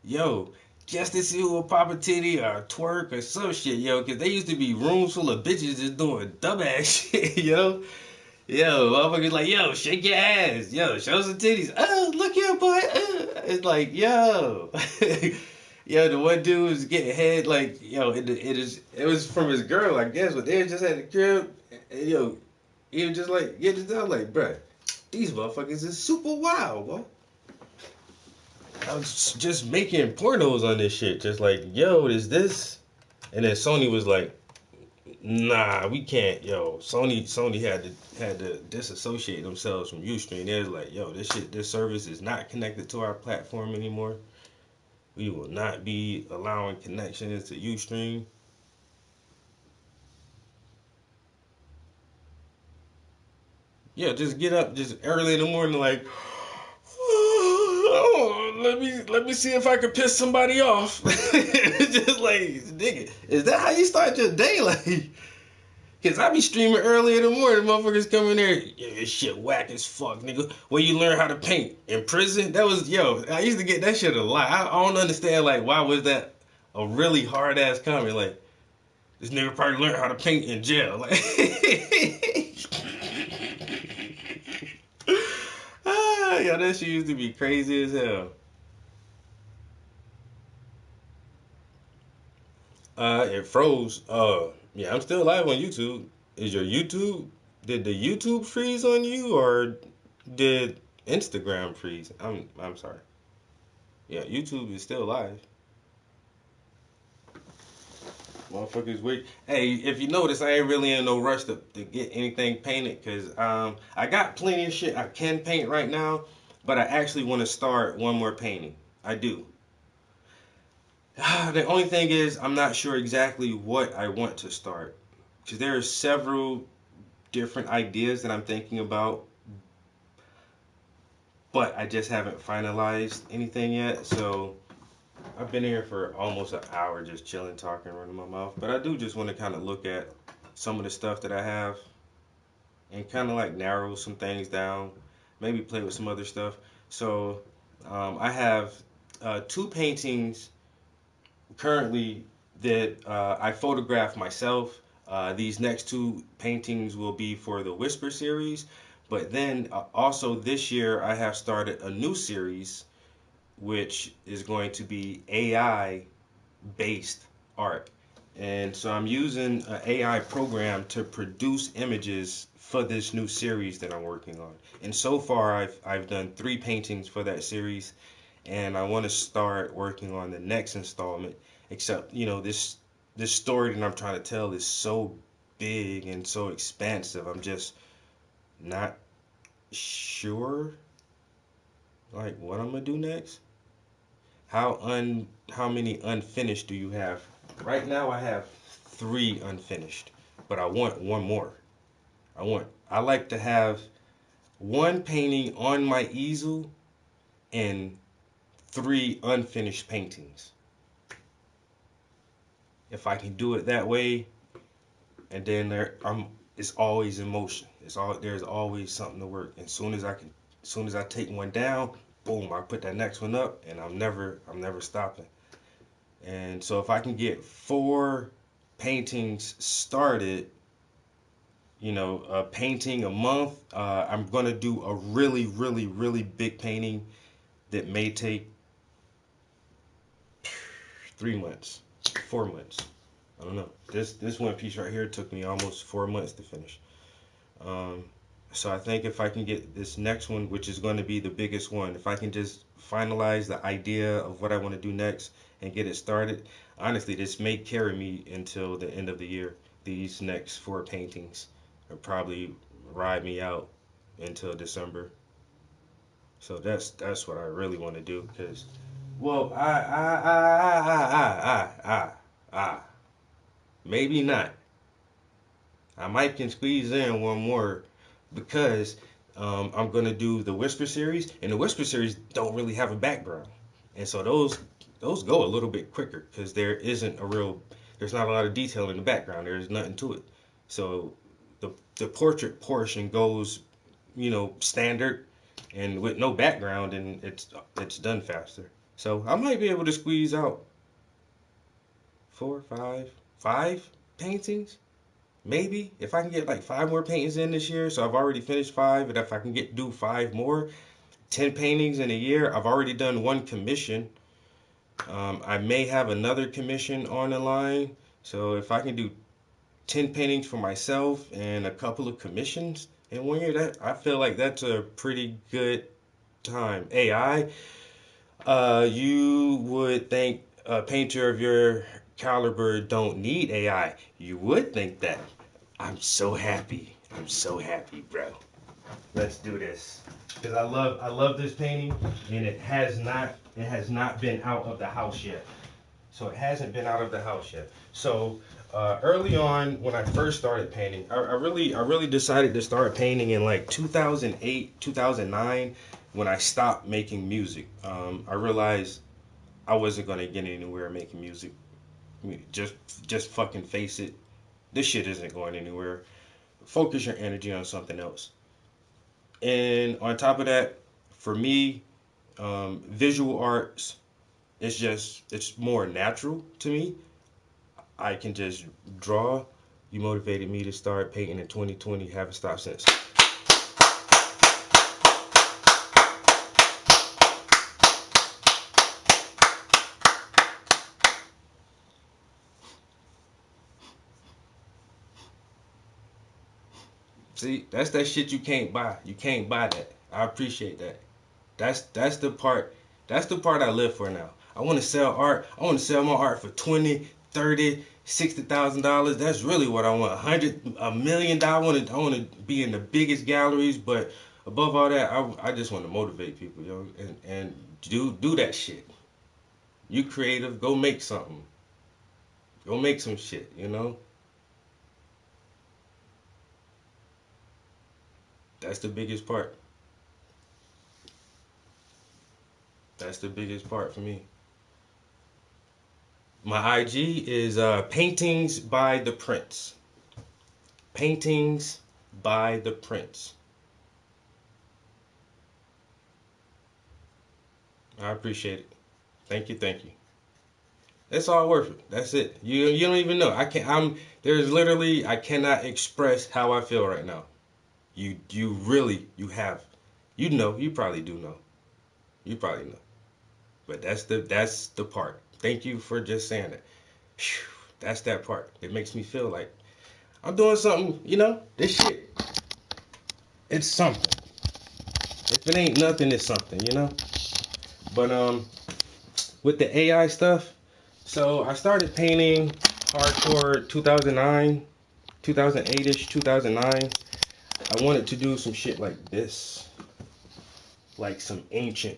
yo, just to see who will pop a titty or twerk or some shit, yo, because they used to be rooms full of bitches just doing dumbass shit, yo. Yo, motherfuckers like, yo, shake your ass. Yo, show some titties. Oh, look here, boy. It's like, yo. Yo, the one dude was getting head, like, yo, it was from his girl, I guess, but they just had the crib. And, yo, he was just like, getting it done, like, bruh, these motherfuckers is super wild, bro. I was just making pornos on this shit. Just like, yo, is this? And then Sony was like, nah, we can't, yo. Sony had to disassociate themselves from Ustream. They was like, yo, this service is not connected to our platform anymore. We will not be allowing connections to Ustream. Yeah, just get up just early in the morning, like, oh, let me see if I can piss somebody off. Just like, nigga, is that how you start your day? Like, cause I be streaming early in the morning, motherfuckers come in there, yeah, this shit whack as fuck, nigga. Where you learn how to paint? In prison? That was, yo, I used to get that shit a lot. I don't understand, like, why was that a really hard ass comment? Like, this nigga probably learned how to paint in jail. Like, yo, that shit used to be crazy as hell. It froze. Yeah, I'm still live on YouTube. Is your YouTube? Did the YouTube freeze on you, or did Instagram freeze? I'm sorry. Yeah, YouTube is still live. Motherfuckers wait. Hey, if you notice, I ain't really in no rush to get anything painted, cause I got plenty of shit I can paint right now, but I actually want to start one more painting. I do. The only thing is, I'm not sure exactly what I want to start, because there are several different ideas that I'm thinking about, but I just haven't finalized anything yet. So I've been here for almost an hour just chilling, talking, running my mouth. But I do just want to kind of look at some of the stuff that I have and kind of like narrow some things down, maybe play with some other stuff. So I have 2 paintings currently that I photographed myself. These next 2 paintings will be for the Whisper series, but then also this year I have started a new series which is going to be AI based art. And so I'm using an AI program to produce images for this new series that I'm working on. And so far I've done 3 paintings for that series, and I want to start working on the next installment. Except, you know, this story that I'm trying to tell is so big and so expansive. I'm just not sure like what I'm gonna do next. How many unfinished do you have? Right now I have 3 unfinished, but I want one more. I like to have 1 painting on my easel and 3 unfinished paintings. If I can do it that way, and then it's always in motion. There's always something to work. As soon as I take one down, boom, I put that next one up, and I'm never stopping. And so if I can get 4 paintings started, you know, a painting a month, I'm gonna do a really, really, really big painting that may take 3 months, 4 months. I don't know. This one piece right here took me almost 4 months to finish. So I think if I can get this next one, which is going to be the biggest one, if I can just finalize the idea of what I want to do next and get it started, honestly, this may carry me until the end of the year. These next 4 paintings will probably ride me out until December. So that's what I really want to do, because, well, maybe not. I might can squeeze in one more, because I'm gonna do the Whisper series, and the Whisper series don't really have a background, and so those go a little bit quicker because there's not a lot of detail in the background. There's nothing to it. So the portrait portion goes, you know, standard, and with no background, and it's done faster. So I might be able to squeeze out 4, 5 paintings. Maybe if I can get like 5 more paintings in this year. So I've already finished 5, and if I can do 5 more, 10 paintings in a year. I've already done 1 commission. I may have another commission on the line. So if I can do 10 paintings for myself and a couple of commissions in 1 year, that I feel like that's a pretty good time. AI, you would think a painter of your caliber don't need AI. You would think that. I'm so happy. I'm so happy, bro. Let's do this. Because I love this painting, and it has not been out of the house yet. So it hasn't been out of the house yet. So early on, when I first started painting, I really decided to start painting in like 2008, 2009, when I stopped making music. I realized I wasn't gonna get anywhere making music. Just fucking face it. This shit isn't going anywhere. Focus your energy on something else. And on top of that, for me, visual arts, it's more natural to me. I can just draw. You motivated me to start painting in 2020. Haven't stopped since. See, that's that shit you can't buy. You can't buy that. I appreciate that. That's the part. That's the part I live for now. I want to sell art. I want to sell my art for $20, $30, $60,000. That's really what I want. $100 million. I want to be in the biggest galleries. But above all that, I just want to motivate people, yo, and do that shit. You creative, go make something. Go make some shit, you know. That's the biggest part. That's the biggest part for me. My IG is Paintings by the Prince. Paintings by the Prince. I appreciate it. Thank you, thank you. That's all worth it. That's it. You don't even know. I cannot express how I feel right now. You probably do know. You probably know. But that's the part. Thank you for just saying that. Whew, that's that part. It makes me feel like I'm doing something, you know, this shit. It's something. If it ain't nothing, it's something, you know? But with the AI stuff, so I started painting hardcore 2009, 2008-ish, 2009. I wanted to do some shit like this. Like some ancient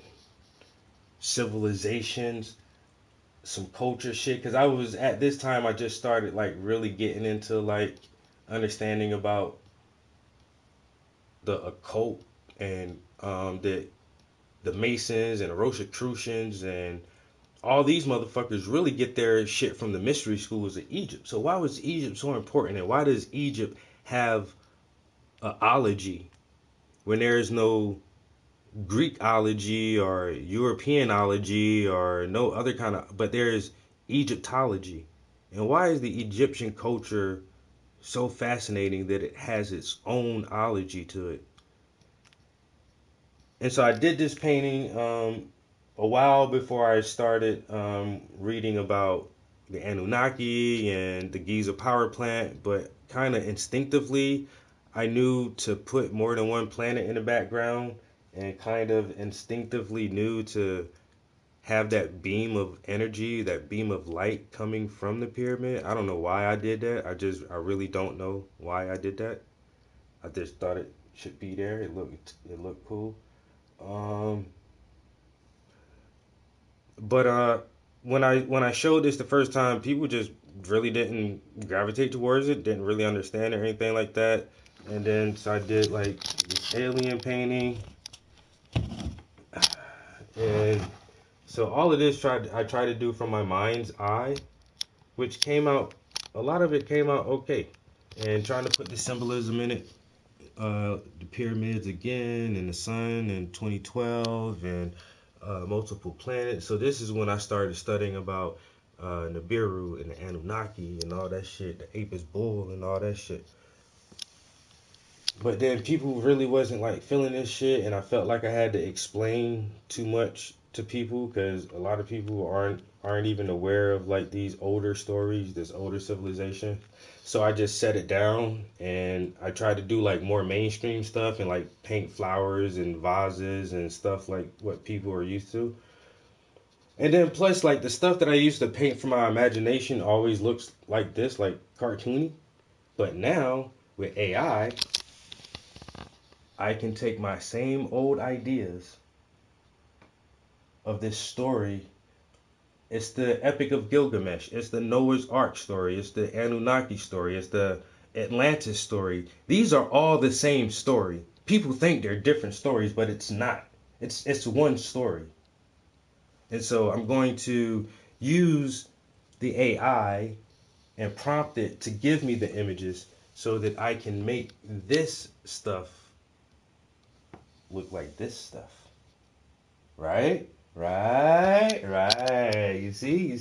civilizations, some culture shit. Because I was, at this time, I just started like really getting into like understanding about the occult and the Masons and the Rosicrucians and all these motherfuckers really get their shit from the mystery schools of Egypt. So why was Egypt so important, and why does Egypt have a ology when there is no Greekology or Europeanology or no other kind of, but there's Egyptology? And why is the Egyptian culture so fascinating that it has its own ology to it? And so I did this painting a while before I started reading about the Anunnaki and the Giza power plant, but kind of instinctively I knew to put more than one planet in the background, and kind of instinctively knew to have that beam of energy, that beam of light coming from the pyramid. I don't know why I did that. I really don't know why I did that. I just thought it should be there. It looked cool. But when I showed this the first time, people just really didn't gravitate towards it, didn't really understand it or anything like that. And then so I did like this alien painting, and so all of this I tried to do from my mind's eye, which came out, a lot of it came out okay, and trying to put the symbolism in it, the pyramids again, and the sun in 2012, and multiple planets. So this is when I started studying about Nibiru and the Anunnaki and all that shit, the Apis bull and all that shit. But then people really wasn't like feeling this shit, and I felt like I had to explain too much to people because a lot of people aren't even aware of like these older stories, this older civilization. So I just set it down and I tried to do like more mainstream stuff and like paint flowers and vases and stuff like what people are used to. And then plus like the stuff that I used to paint from my imagination always looks like this, like cartoony. But now with AI, I can take my same old ideas of this story. It's the Epic of Gilgamesh. It's the Noah's Ark story. It's the Anunnaki story. It's the Atlantis story. These are all the same story. People think they're different stories, but it's not. It's one story. And so I'm going to use the AI and prompt it to give me the images so that I can make this stuff look like this stuff. Right? Right. You see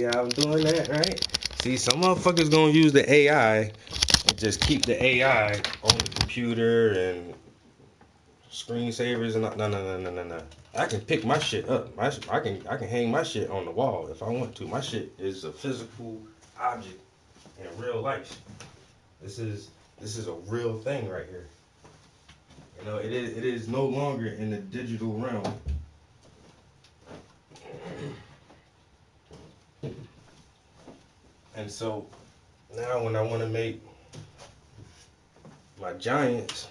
how I'm doing that, right? See, some motherfuckers gonna use the AI and just keep the AI on the computer and screensavers and no. I can pick my shit up. I can hang my shit on the wall if I want to. My shit is a physical object in real life. This is a real thing right here. You know, it is no longer in the digital realm. And so now when I want to make my giants,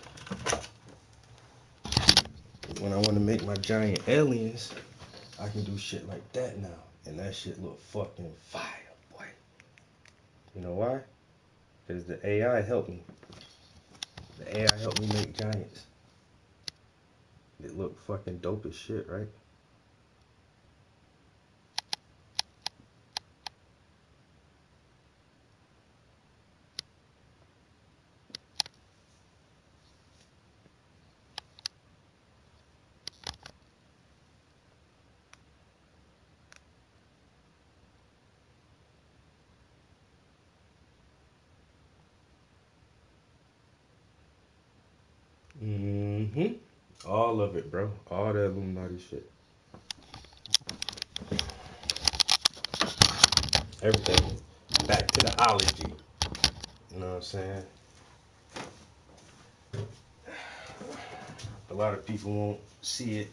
when I want to make my giant aliens, I can do shit like that now. And that shit look fucking fire, boy. You know why? Because the AI helped me. The AI helped me make giants. It looked fucking dope as shit, right? Mm-hmm. All of it, bro. All that Illuminati shit. Everything. Back to the ology. You know what I'm saying? A lot of people won't see it.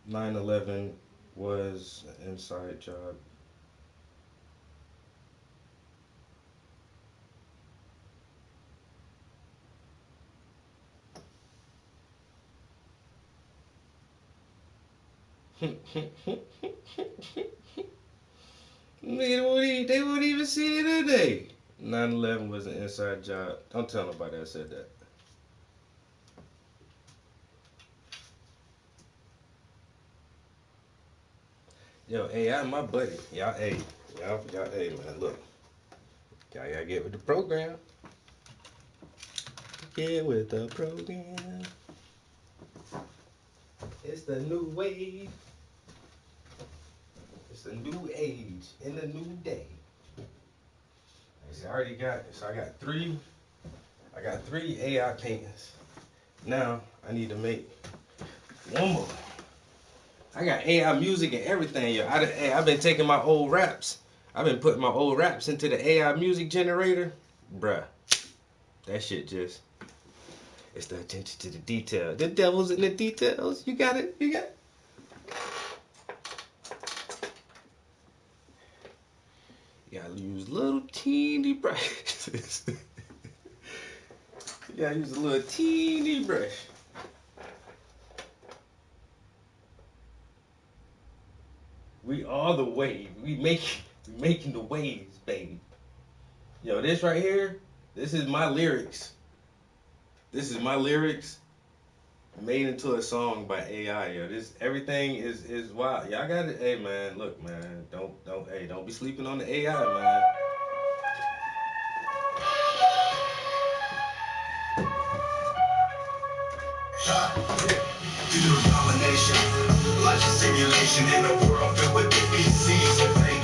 "9/11 was an inside job." Nigga, they won't even see it today. 9/11 was an inside job. Don't tell nobody I said that. Yo, AI, my buddy. Y'all, hey, man, look. Y'all gotta get with the program. Get with the program. It's the new wave. It's the new age in the new day. I got three AI paintings. Now I need to make one more. I got AI music and everything, yo. I've been taking my old raps. I've been putting my old raps into the AI music generator. Bruh, that shit just, it's the attention to the detail. The devil's in the details. You got it. You gotta use little teeny brushes. You gotta use a little teeny brush. We are the wave. We making the waves, baby. Yo, this right here, this is my lyrics. This is my lyrics Made into a song by AI. Yo, this everything is wild. Y'all got it. Hey man, look man, don't be sleeping on the AI, man. Digital domination, life a simulation in a world filled with NPCs and fake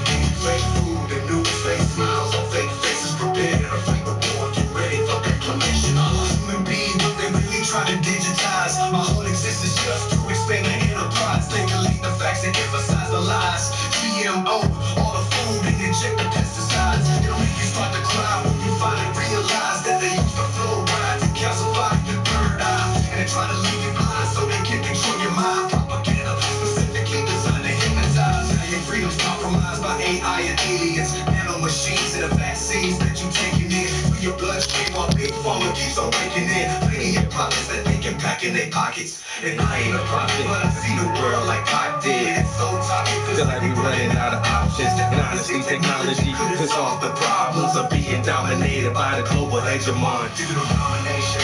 food and news, fake smiles on fake faces. Prepare to fight the war, get ready for acclamation. I'm a human being, but they really try to digitize my whole existence just to expand the enterprise. They delete the facts and emphasize the lies. GMO, all the food and inject the pesticides. It'll make you start to cry when you finally realize that they use the fluoride to calcify your third eye. And they try to leave you blind so they can control your mind. Propaganda specifically designed to hypnotize. Your freedom's compromised by AI and aliens, nano machines and the vaccines that you taking in through your bloodstream while big pharma keeps on breaking in. Plenty of profits that they can pack in their pockets. And I ain't a prophet, but I see the world like I did. It's so toxic, Feel like we running out of options. And honestly, technology could solve the problems of being dominated by the global hegemon. Digital domination.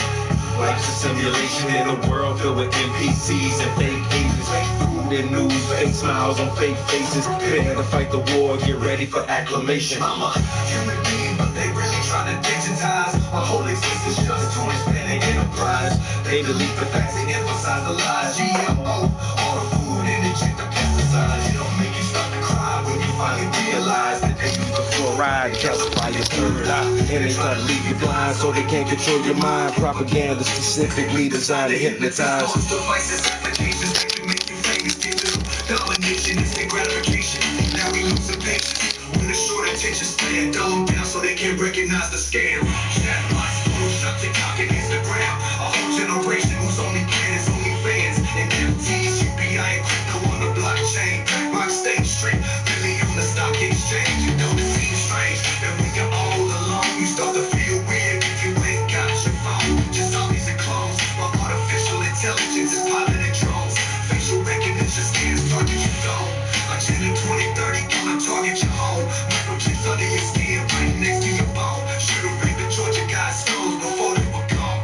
Life's a simulation in a world filled with NPCs and fake agents. Fake food and news, fake smiles on fake faces. Prepare to fight the war, get ready for acclamation. I'm a human being, but they really try to digitize my whole existence just to expand the enterprise. They delete the facts and emphasize the lies. GMO, all the food and inject the pesticides. It'll make you start to cry when you finally realize that they use the Fluoride, calcify your third eye. And they try to leave you blind so they can't control your mind. Propaganda specifically designed to hypnotize. Devices, applications that can make you famous. Digital domination, instant gratification. Now we losing patience. When the short attention span, dumb down so they can't recognize the scam. Chatbots, Photoshop, TikTok, and Instagram. A whole generation whose only plan is OnlyFans. And NFTs, UBI, and crypto on the blockchain. Rock State Street, really on the stock exchange. You know it seems strange that when you're all alone, you start to feel weird if you ain't got your phone. Just zombies and clones, while artificial intelligence is piloting drones. Facial recognition scans target your dome. Agenda 2030 gonna target your home. Microchips under your skin, right next to your bone. Should've raped the Georgia guy's skulls before they were gone.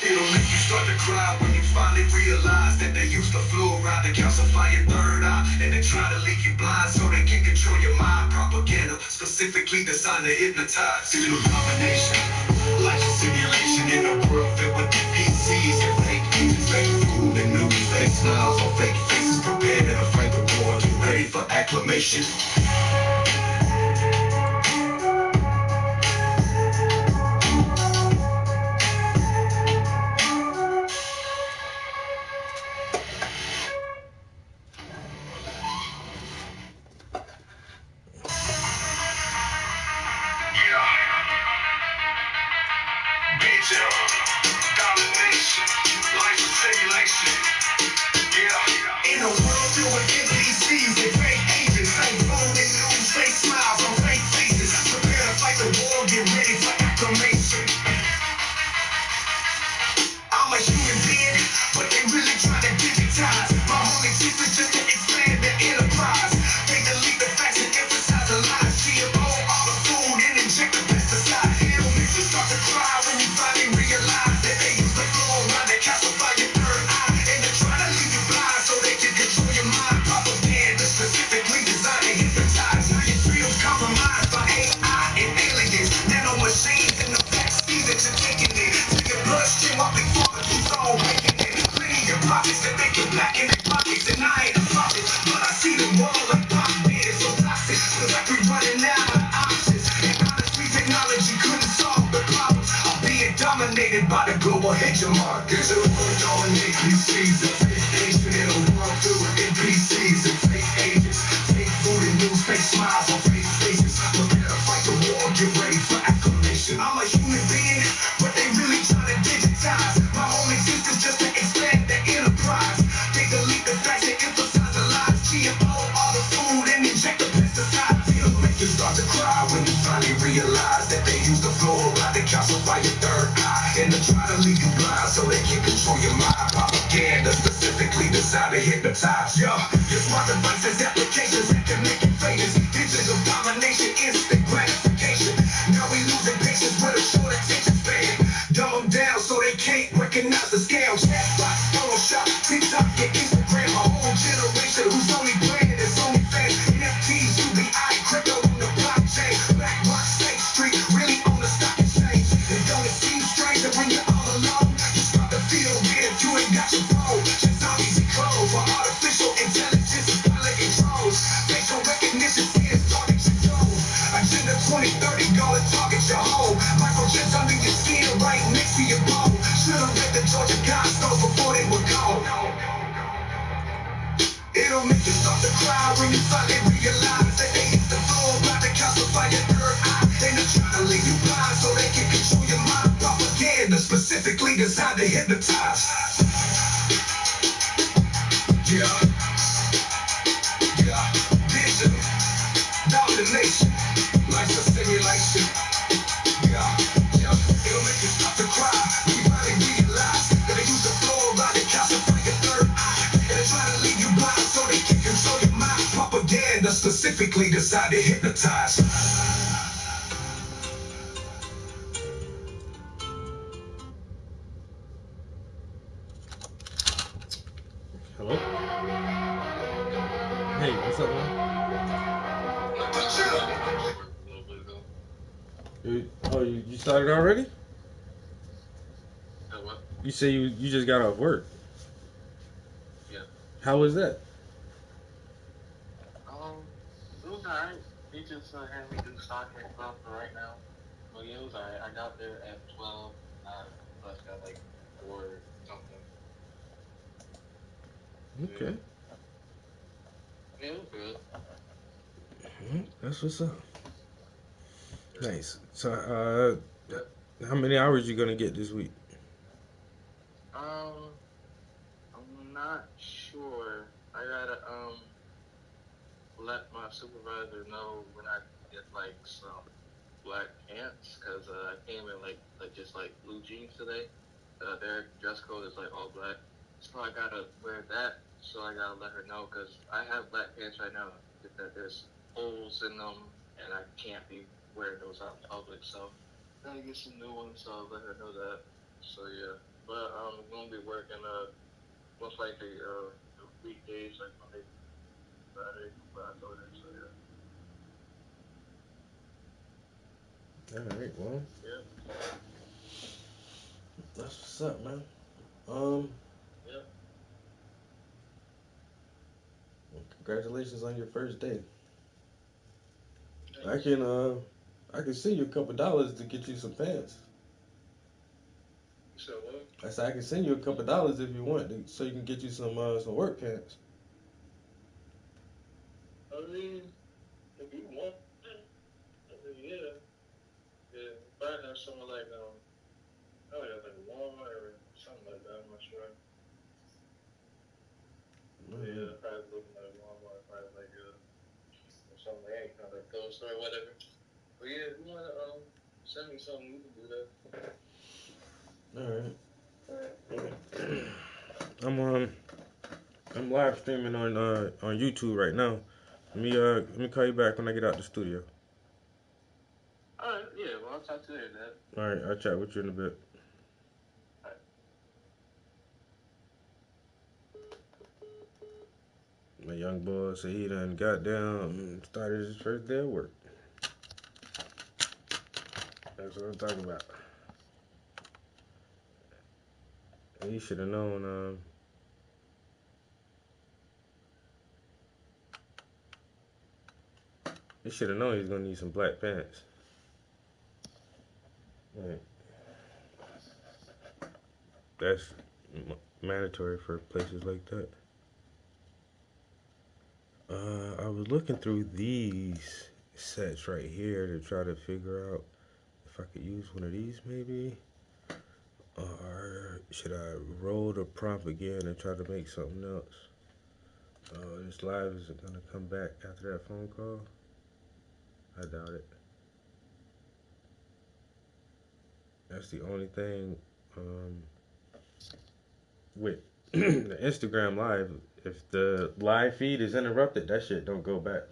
It'll make you start to cry when you finally realize that they use the fluoride to calcify your third eye. And they try to leave you blind so they can control your mind. Propaganda specifically designed to hypnotize. Digital domination, life's a simulation in a world filled with NPCs and fake agents. Fake food and news, fake smiles on fake faces. Prepare to fight the war, get ready for acclamation. Domination, life is simulation. Yeah. In a world filled with NPCs and fake agents, fake food and news, fake smiles on fake faces. Prepare to fight the war, get ready for acclamation. I'm a human being, but they really try to digitize my whole existence just to expand the enterprise. They delete the facts and emphasize the lies. GMO, all the food and inject the pesticide. It'll make you start to cry when you finally realize that they use the fluoride to calcify your third eye. And they're trying to leave you blind so they can control your mind. Propaganda specifically designed to hypnotize. Now your freedom's compromised by AI and aliens, nano machines and the vaccines that you're taking in to your bloodstream while big pharma keeps on breaking in. Plenty of profits that they can pack in their pockets. And I ain't a prophet, but I see them all like pop being so toxic. Feels like we're running out of options. And honestly, technology couldn't solve the problems. I'm being dominated by the global hegemon. There's a world dominating NPCs and fake agents. In a world filled with NPCs and fake agents. Fake food and news, fake smiles on fake faces. Prepare to fight the war, get ready for acclamation. I'm a human being, but they really try to digitize my whole existence just to expand the enterprise. They delete the facts and emphasize the lies. GMO, all the food and inject the pesticides. It'll make you start to cry when you finally realize that they use the fluoride to calcify your third eye. And they try to leave you blind so they can control your mind. Propaganda specifically designed to hypnotize. Yo, your smart devices, applications that can make you famous. Digital domination, instant gratification. Now we losing patience with a short attention span. Dumb them down so they can't recognize the scam. cry when you finally realize that they hit the floor by the calcify your third eye. They not trying to leave you blind so they can control your mind. Propaganda specifically designed to hypnotize. Yeah, vision, domination, life's a simulation. Yeah, it'll make you stop to cry when you finally realize that they use the floor by the calcify your third eye. And they're trying to leave you blind so they can control your mind. Propaganda specifically designed to hypnotize. Hello? Hey, what's up, man? You started already? What? You say you just got off work. Yeah. How was that? It was alright. He just had me do stock and stuff for right now. But yeah, it was alright. I got there at 12. Bus got like 4 something. Okay. Yeah, it was good. That's what's up. Nice. So, how many hours you gonna get this week? I'm not sure. I gotta let my supervisor know when I get like some black pants, cause I came in like just like blue jeans today. Their dress code is like all black, so I gotta wear that. So I gotta let her know, cause I have black pants right now, just that there's holes in them, and I can't be wearing those out in public. So I gotta get some new ones. So I'll let her know that. So yeah, but I'm gonna be working most likely weekdays like Monday, Friday, but I told her. So yeah. All right, well, Yeah. that's what's up, man. Yeah. Congratulations on your first day. Thanks. I can send you $2 to get you some pants. So what? I said I can send you $2 if you want, so you can get you some work pants. I mean, if you want, yeah. Probably have somewhere like probably have like Walmart or something like that. I'm not sure. Yeah, probably looking like Walmart, probably like something like any kind of clothes store or whatever. But yeah, if you wanna send me something, you can do that. All right. I'm live streaming on YouTube right now. Let me call you back when I get out the studio. Alright, yeah, well I'll talk to you later, Dad. All right, I'll chat with you in a bit. Alright. My young boy said he done got down, started his first day of work. That's what I'm talking about. He should have known. He should have known he was gonna need some black pants. Right. That's mandatory for places like that. I was looking through these sets right here to try to figure out if I could use one of these maybe. Or should I roll the prompt again and try to make something else? This live isn't gonna come back after that phone call. I doubt it. That's the only thing with the Instagram live. If the live feed is interrupted, that shit don't go back.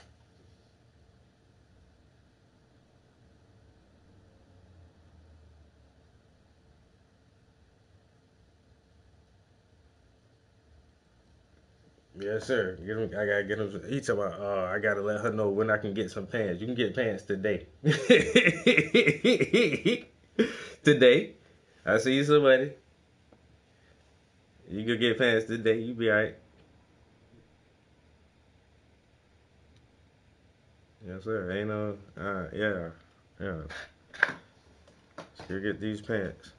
Yes, sir. I gotta get him. He talking about, I gotta let her know when I can get some pants. You can get pants today. Today. I see you somebody. You can get pants today. You be alright. Yes, sir. Ain't no, yeah. Still get these pants.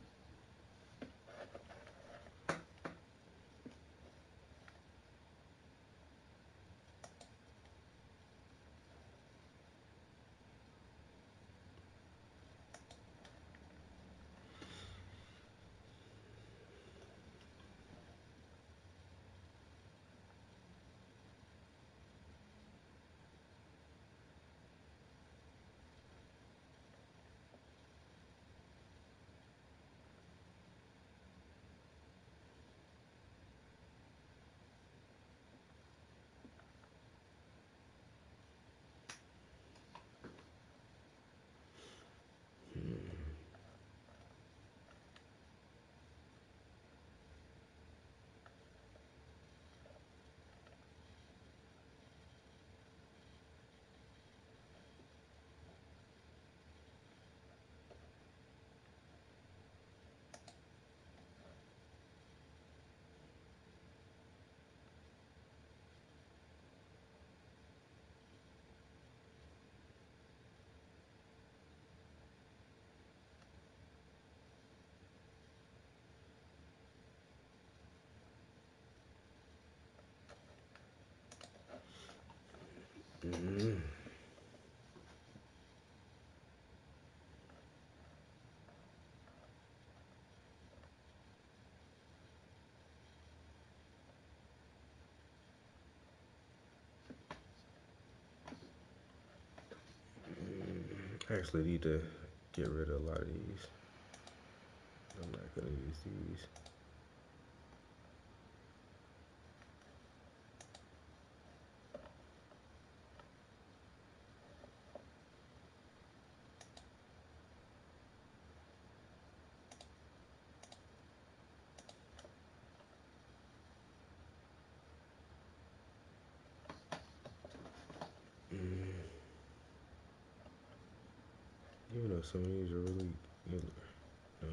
Mm-hmm. I actually need to get rid of a lot of these. I'm not gonna use these. Even though some of these are really good. No.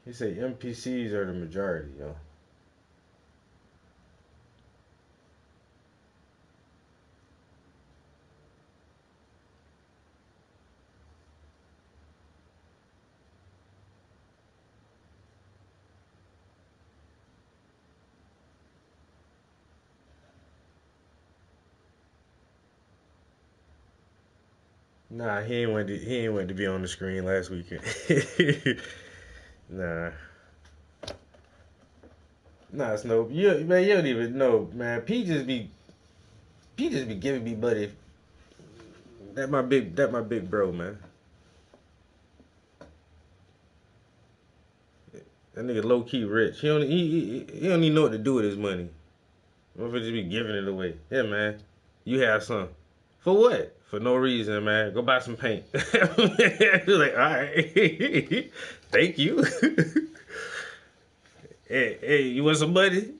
He say NPCs are the majority, yo. Nah, he ain't want to be on the screen last weekend. Nah. Nah, Snoop. You don't even know, man. P just be giving me money. That my big bro, man. That nigga low key rich. He don't even know what to do with his money. What if he just be giving it away? Yeah, man. You have some. For what? For no reason, man. Go buy some paint. Like, all right. Thank you. Hey, you want some money?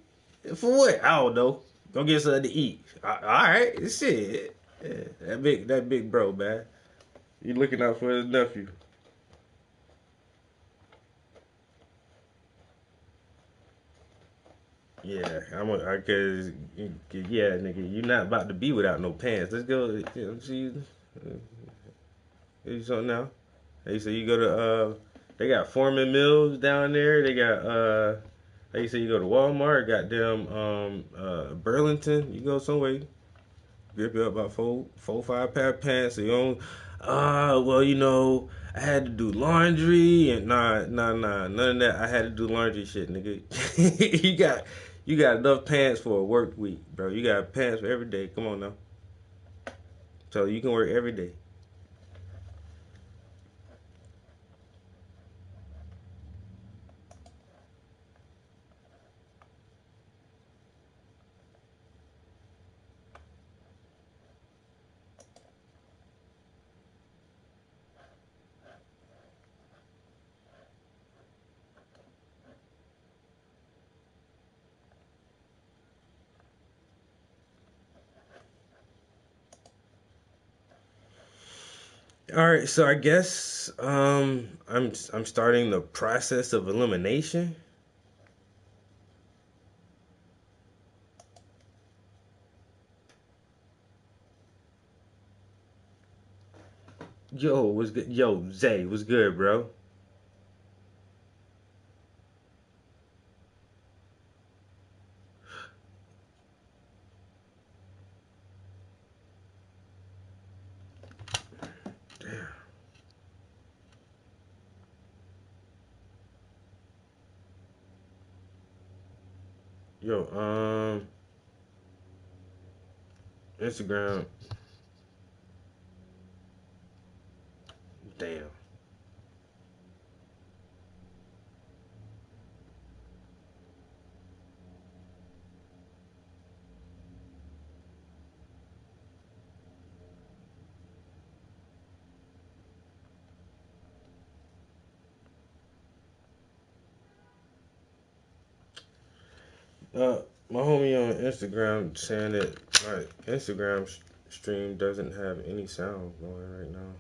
For what? I don't know. Go get something to eat. All right. Shit. Yeah, that big bro, man. He looking out for his nephew. Yeah, cause yeah, nigga, you not about to be without no pants. Let's go. See, something now. They say you go to they got Foreman Mills down there. They got they say you go to Walmart. Goddamn Burlington. You go somewhere. Grip you up about 5 pair of pants. So you don't. Well, I had to do laundry and none of that. I had to do laundry shit, nigga. you got enough pants for a work week, bro. You got pants for every day. Come on now. So you can work every day. All right, so I guess I'm starting the process of elimination. Yo, what's good? Yo, Zay, what's good, bro? Damn. Yo, Instagram. Damn. My homie on Instagram saying that my Instagram stream doesn't have any sound going right now.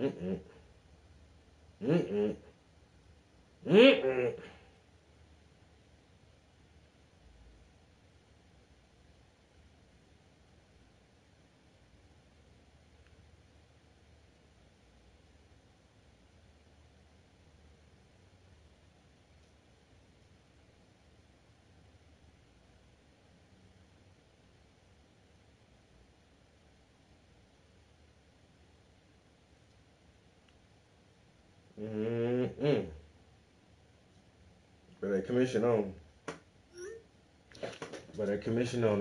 Mm-mm. Mm-mm. Mm-mm. Mm-mm. But that commission on.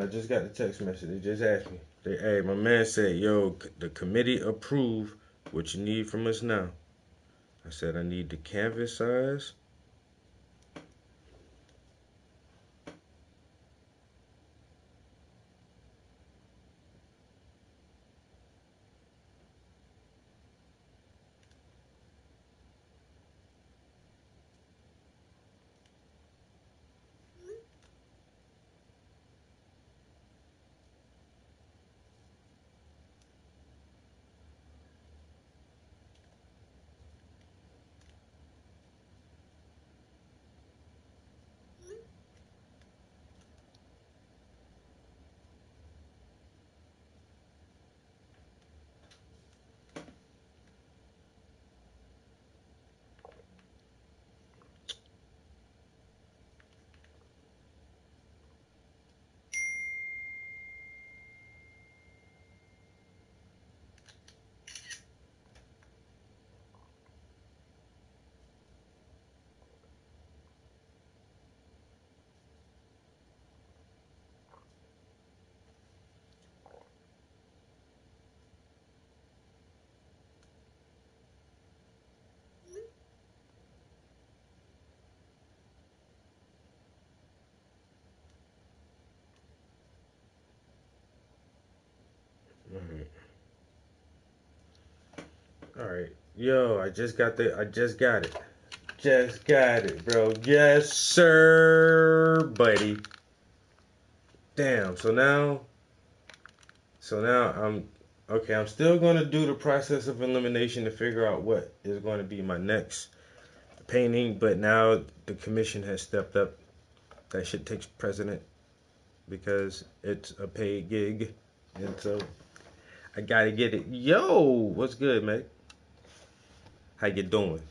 I just got the text message. They just asked me. Hey, my man said, yo, the committee approved what you need from us now. I said, I need the canvas size. All right. Yo, I just got it. Just got it, bro. Yes, sir, buddy. Damn. So now I'm still gonna do the process of elimination to figure out what is going to be my next painting, but now the commission has stepped up. That shit takes precedent because it's a paid gig, and so I gotta get it. Yo, what's good, mate? How you doing?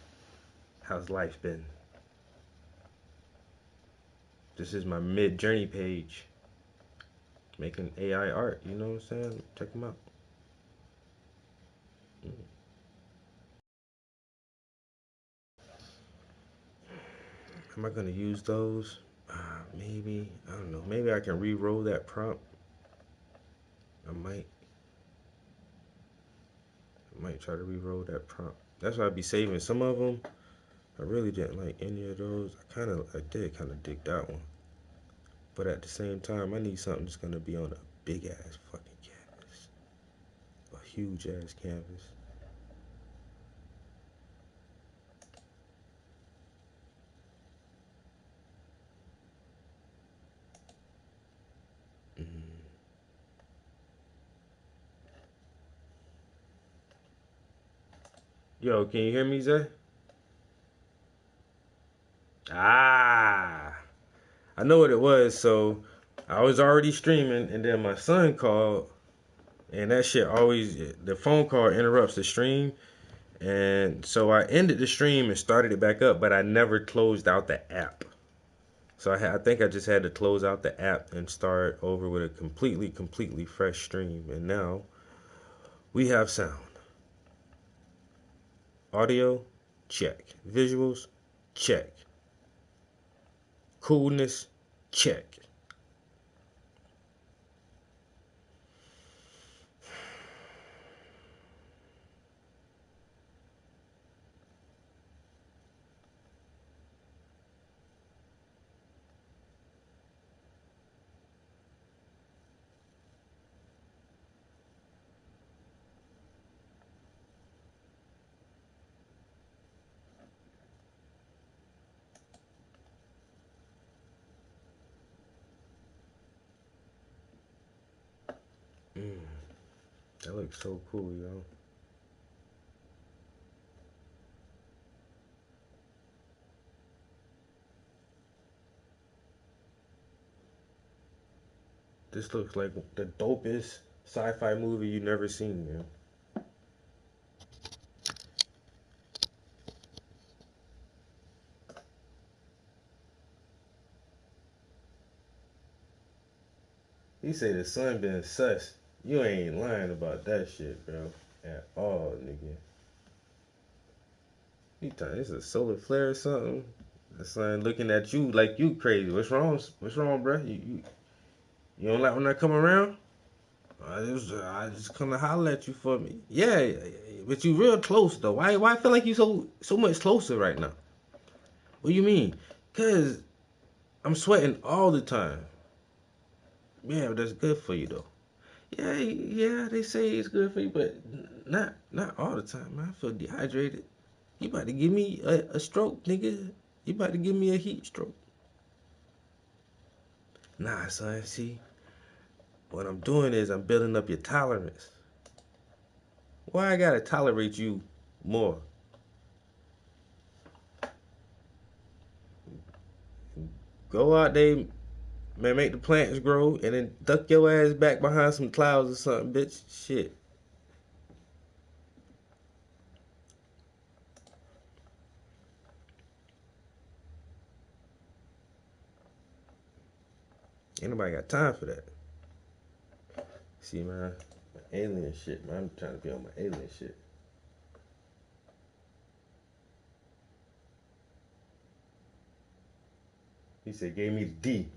How's life been? This is my mid-journey page. Making AI art, you know what I'm saying? Check them out. Am I gonna use those? Maybe. I don't know. Maybe I can re-roll that prompt. I might try to re-roll that prompt. That's why I'd be saving some of them. I really didn't like any of those. I did kind of dig that one. But at the same time, I need something that's gonna be on a big ass fucking canvas. A huge ass canvas. Yo, can you hear me, Zay? Ah, I know what it was. So I was already streaming, and then my son called, and that shit always, the phone call interrupts the stream. And so I ended the stream and started it back up, but I never closed out the app. So I think I just had to close out the app and start over with a completely fresh stream. And now we have sound. Audio, check. Visuals, check. Coolness, check. That looks so cool, yo. This looks like the dopest sci-fi movie you never seen, man. He say the sun been sus. You ain't lying about that shit, bro. At all, nigga. You thought this a solar flare or something? The sun looking at you like you crazy. What's wrong? What's wrong, bro? You don't like when I come around? I just come to holler at you for me. Yeah, but you real close though. Why I feel like you so much closer right now? What do you mean? Cause I'm sweating all the time. Yeah, but that's good for you though. Yeah, they say it's good for you, but not all the time, man. I feel dehydrated. You about to give me a stroke, nigga. You about to give me a heat stroke. Nah, son, see, what I'm doing is I'm building up your tolerance. Why I gotta tolerate you more? Go out there, man, make the plants grow, and then duck your ass back behind some clouds or something, bitch. Shit. Ain't nobody got time for that. See, man, my alien shit, man. I'm trying to be on my alien shit. He said, gave me the D.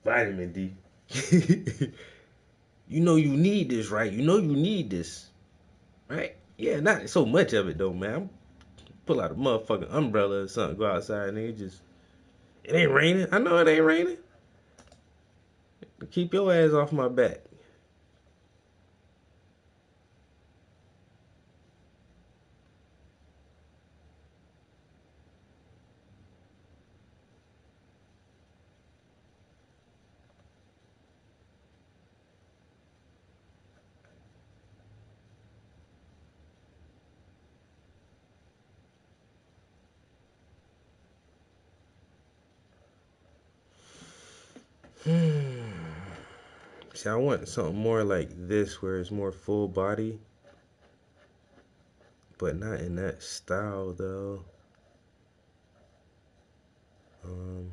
Vitamin D. You know you need this, right? You know you need this. Right? Yeah, not so much of it, though, man. Pull out a motherfucking umbrella or something, go outside, and it ain't raining. I know it ain't raining. Keep your ass off my back. See, I want something more like this where it's more full body, but not in that style though. Hmm.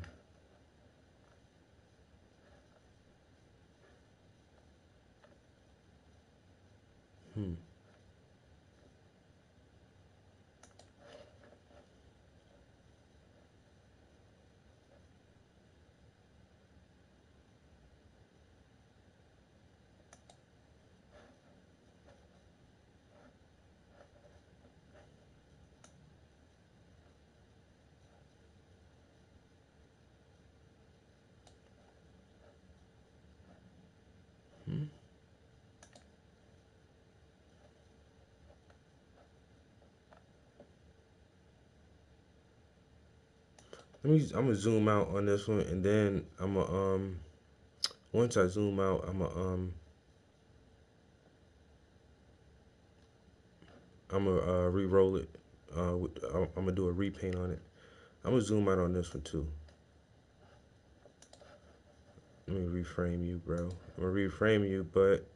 I'm gonna zoom out on this one, and then I'm gonna once I zoom out, I'm gonna re-roll it. I'm gonna do a repaint on it. I'm gonna zoom out on this one too. Let me reframe you, bro. I'm gonna reframe you, but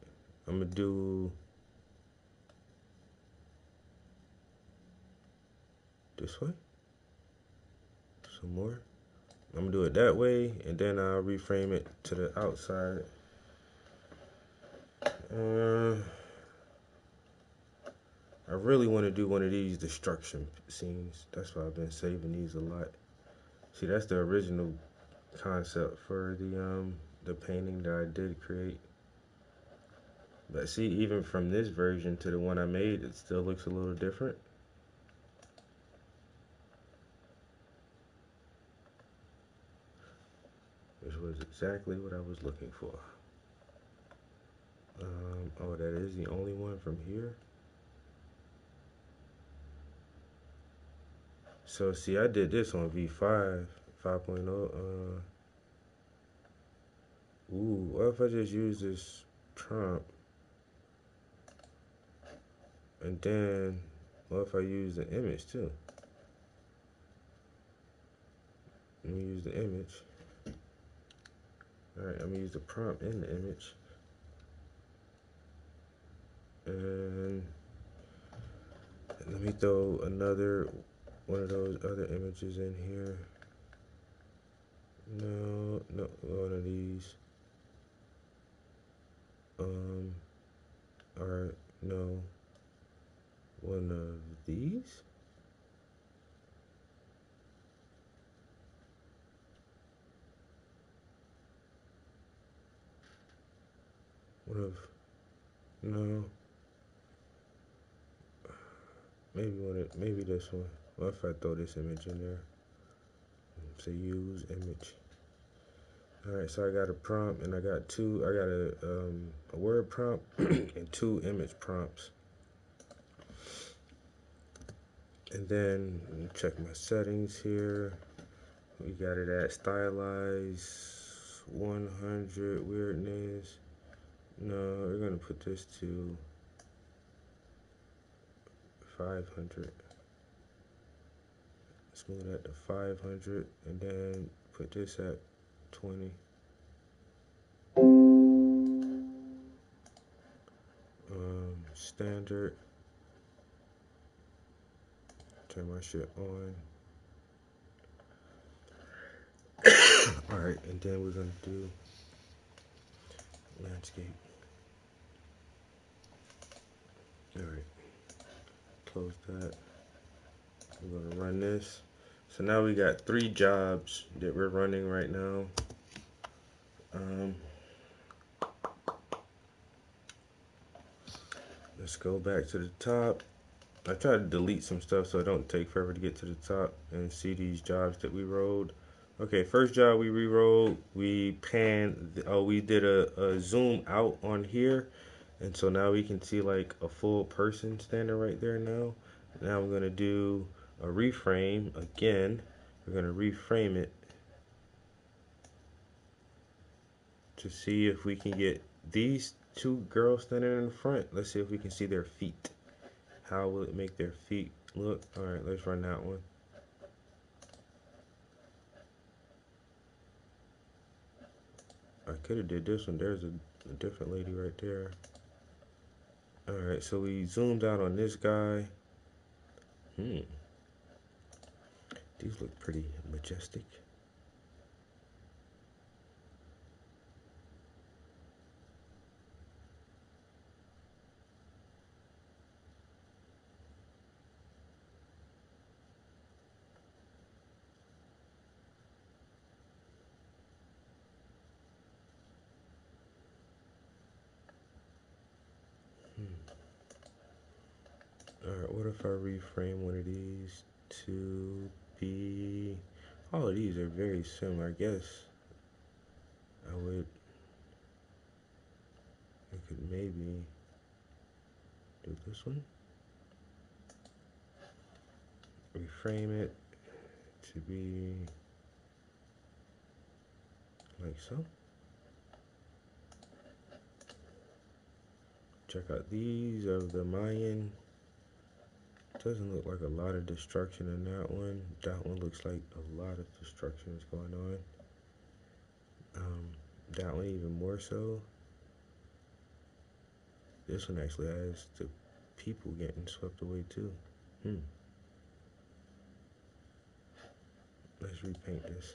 I'm gonna do this way. Some more. I'm gonna do it that way, and then I'll reframe it to the outside. I really want to do one of these destruction scenes. That's why I've been saving these a lot. See, that's the original concept for the painting that I did create. But see, even from this version to the one I made, it still looks a little different. Which was exactly what I was looking for. Oh, that is the only one from here. So see, I did this on V5, 5.0. Ooh, what if I just use this prompt? And then, what if I use the image too? Let me use the image. Alright, I'm gonna use the prompt in the image. And let me throw another one of those other images in here. No, one of these. Or no, one of these. No, maybe this one. What if I throw this image in there? Say use image. Alright, so I got a prompt and I got a word prompt and 2 image prompts. And then check my settings here. We got it at stylize 100 weirdness. No, we're gonna put this to 500. Let's move that to 500 and then put this at 20. Standard. Turn my shit on. Alright, and then we're gonna do landscape. Alright, close that. We're gonna run this. So now we got 3 jobs that we're running right now. Let's go back to the top. I try to delete some stuff so it don't take forever to get to the top and see these jobs that we rolled. Okay, first job we re-rolled, we panned, we did a zoom out on here. And so now we can see like a full person standing right there now. Now we're gonna do a reframe again. We're gonna reframe it to see if we can get these 2 girls standing in the front. Let's see if we can see their feet. How will it make their feet look? Alright, let's run that one. I could have did this one. There's a different lady right there. Alright, so we zoomed out on this guy. These look pretty majestic. Alright, what if I reframe one of these to be... All of these are very similar. I guess I could maybe do this one. Reframe it to be like so. Check out these of the Mayan. Doesn't look like a lot of destruction in that one. That one looks like a lot of destruction is going on. That one even more so. This one actually has the people getting swept away too. Let's repaint this.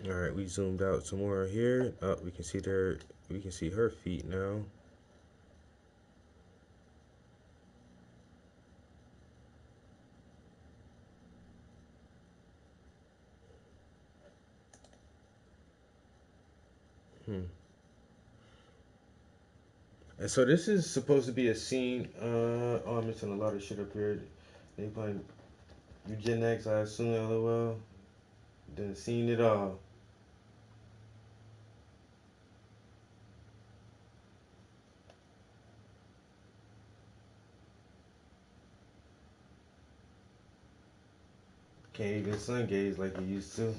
All right, we zoomed out some more here. Oh, we can see her feet now. And so this is supposed to be a scene. Oh, I'm missing a lot of shit up here. They playing Eugenics, I assume, LOL. Didn't seen it all. Can't even sun gaze like you used to.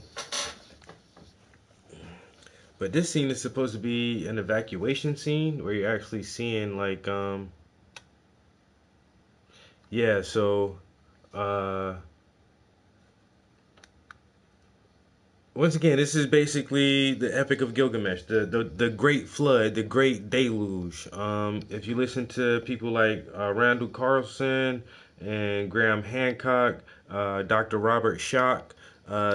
But this scene is supposed to be an evacuation scene where you're actually seeing like yeah, so once again, this is basically the Epic of Gilgamesh, the Great Flood, the Great Deluge. If you listen to people like Randall Carlson and Graham Hancock, Dr. Robert Schoch,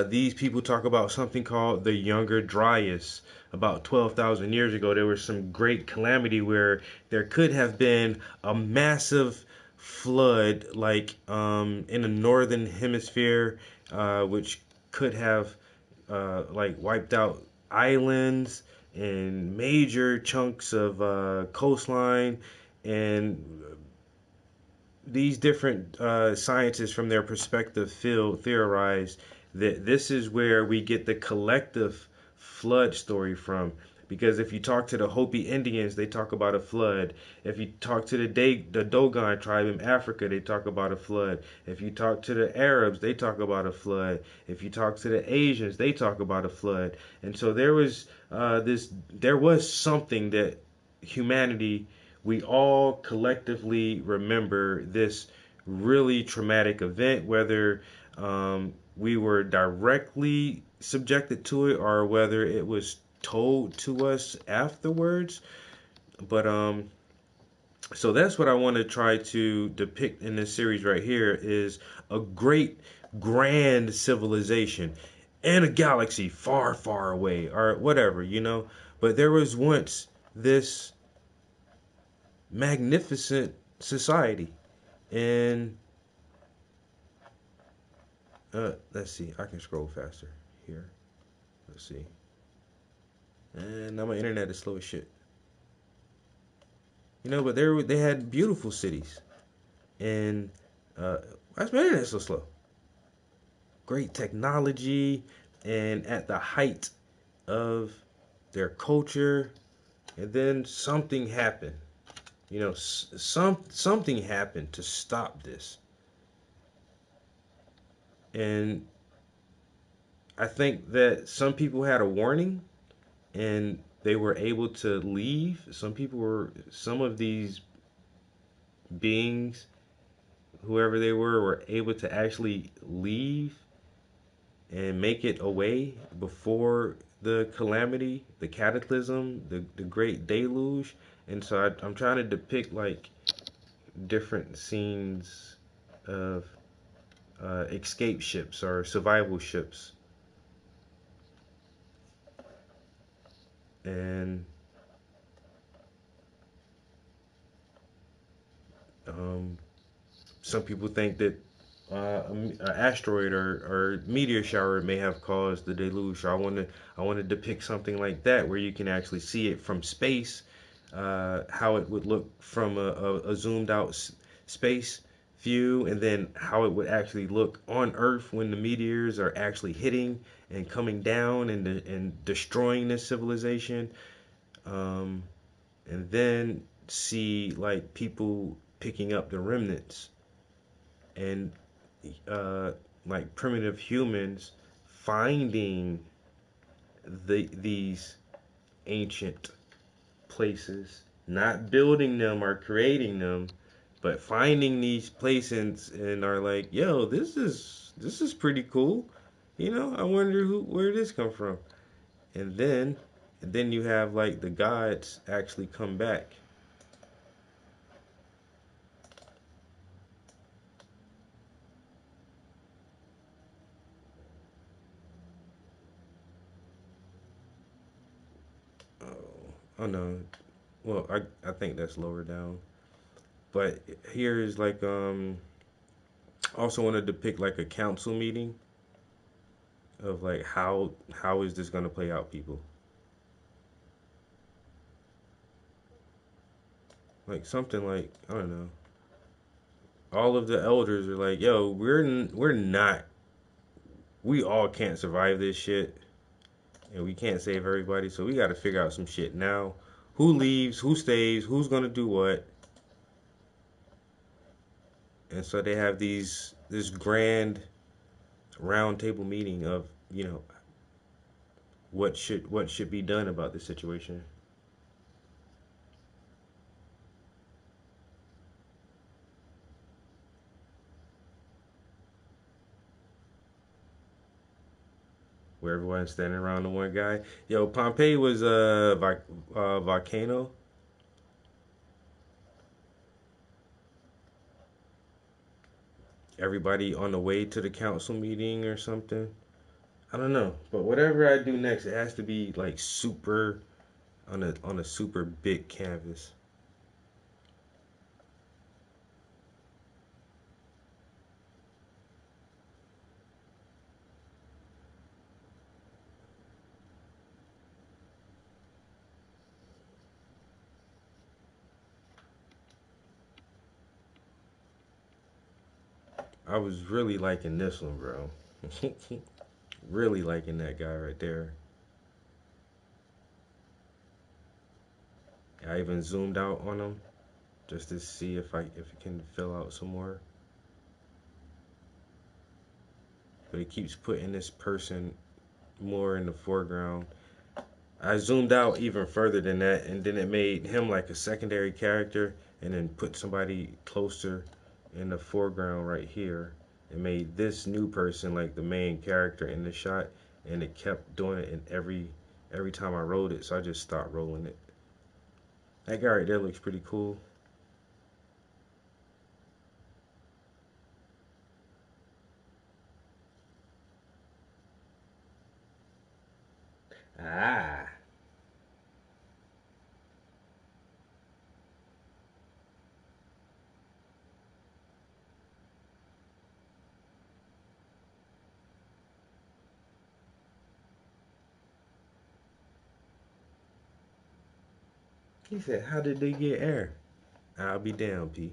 these people talk about something called the Younger Dryas. About 12,000 years ago, there was some great calamity where there could have been a massive flood, like in the northern hemisphere, which could have like wiped out islands and major chunks of coastline, and these different scientists from their perspective theorize that this is where we get the collective flood story from. Because if you talk to the Hopi Indians, they talk about a flood. If you talk to the Dogon tribe in Africa, they talk about a flood. If you talk to the Arabs, they talk about a flood. If you talk to the Asians, they talk about a flood. And so there was something that humanity, we all collectively remember this really traumatic event, whether we were directly subjected to it or whether it was told to us afterwards. But so that's what I want to try to depict in this series right here, is a great grand civilization in a galaxy far, far away, or whatever, you know. But there was once this magnificent society, and let's see, I can scroll faster here. Let's see. And now my internet is slow as shit. You know, but they had beautiful cities. And why is my internet so slow? Great technology, and at the height of their culture, and then something happened. You know, something happened to stop this. And I think that some people had a warning and they were able to leave. Some of these beings, whoever they were able to actually leave and make it away before the calamity, the cataclysm, the great deluge. And so I'm trying to depict like different scenes of escape ships or survival ships. And some people think that an asteroid or meteor shower may have caused the deluge. So I want to depict something like that, where you can actually see it from space, how it would look from a zoomed out space view, and then how it would actually look on Earth when the meteors are actually hitting and coming down and destroying this civilization. And then see like people picking up the remnants, and like primitive humans finding these ancient places, not building them or creating them, but finding these places and are like, yo, this is pretty cool. You know, I wonder where this come from. And then you have like the gods actually come back. Oh no. Well, I think that's lower down. But here is like also want to depict like a council meeting of like how is this going to play out, people. Like something like, I don't know. All of the elders are like, yo, we all can't survive this shit. And we can't save everybody, so we got to figure out some shit now. Who leaves, who stays, who's going to do what. And so they have this grand round table meeting of, you know, what should be done about this situation. Where everyone's standing around the one guy. Yo, Pompeii was a volcano. Everybody on the way to the council meeting or something. I don't know, but whatever I do next, it has to be like super on a super big canvas. I was really liking this one, bro. Really liking that guy right there. I even zoomed out on him just to see if it can fill out some more. But it keeps putting this person more in the foreground. I zoomed out even further than that, and then it made him like a secondary character, and then put somebody closer in the foreground right here. It made this new person like the main character in the shot, and it kept doing it in every time I rolled it, so I just stopped rolling it. That guy right there looks pretty cool. Ah. He said, how did they get air? I'll be down, P.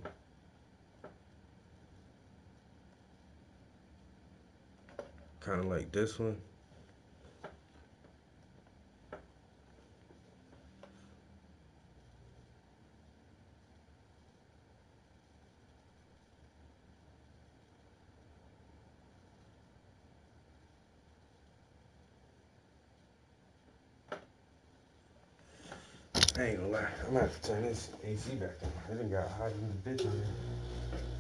Kind of like this one. I ain't gonna lie, I'm gonna have to turn this AC back on. It done got hot in the bitch in here.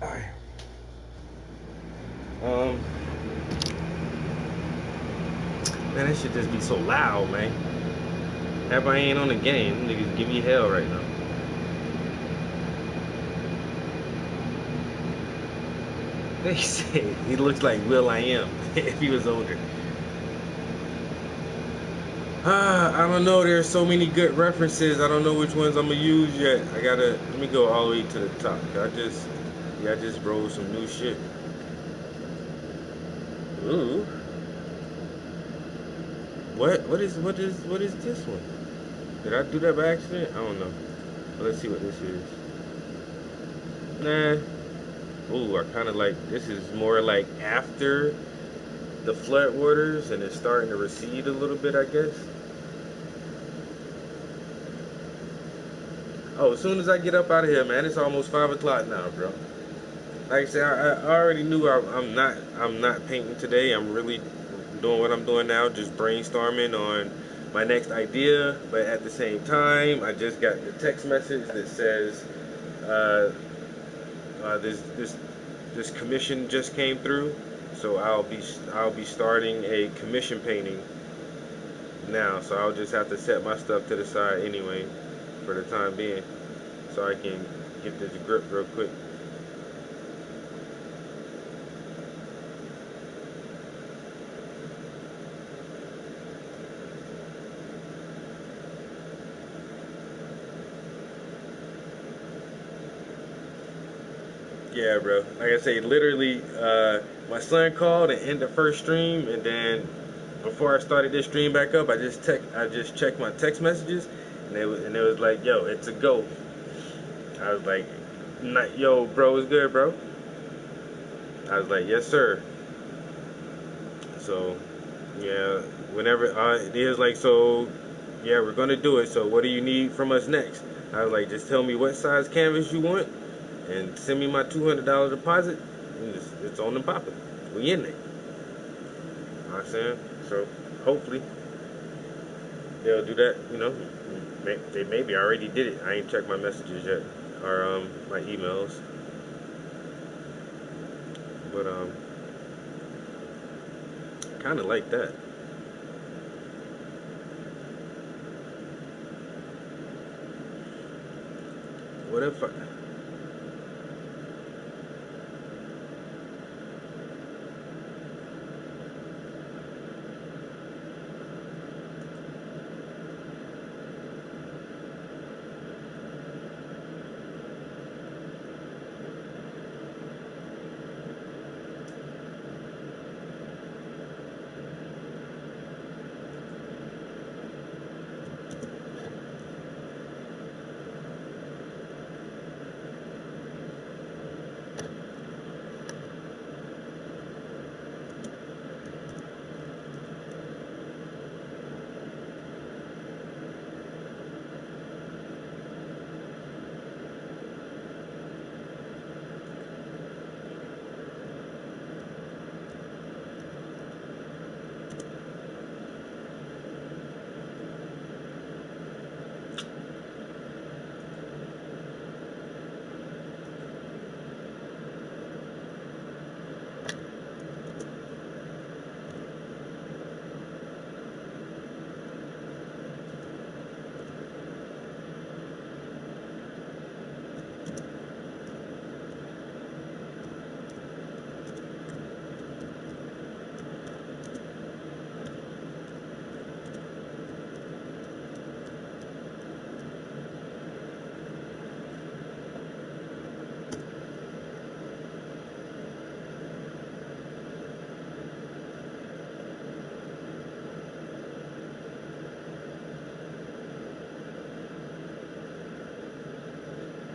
Alright. Man, that shit just be so loud, man. Everybody ain't on the game. Them niggas give me hell right now. They say he looks like Will.i.am if he was older. I don't know. There's so many good references. I don't know which ones I'm gonna use yet. Let me go all the way to the top. I just rolled some new shit. Ooh. What is this one? Did I do that by accident? I don't know. Well, let's see what this is. Nah. Ooh, I kind of like, this is more like after the flood waters, and it's starting to recede a little bit, I guess. Oh, as soon as I get up out of here, man, it's almost 5 o'clock now, bro. Like I said, I already knew I'm not painting today. I'm really doing what I'm doing now, just brainstorming on my next idea. But at the same time, I just got the text message that says this commission just came through. So I'll be starting a commission painting now. So I'll just have to set my stuff to the side anyway for the time being, so I can get this grip real quick. Yeah, bro. Like I say, literally, my son called and ended the first stream, and then before I started this stream back up, I just checked my text messages, and it was like, yo, it's a go. I was like, yo, bro, it's good, bro. I was like, yes, sir. So, yeah, whenever it was like, so, yeah, we're gonna do it. So, what do you need from us next? I was like, just tell me what size canvas you want, and send me my $200 deposit, and it's on and popping. We in there. You know what I'm saying? So, hopefully, they'll do that. You know, they maybe already did it. I ain't checked my messages yet, or my emails. But kind of like that. What if I...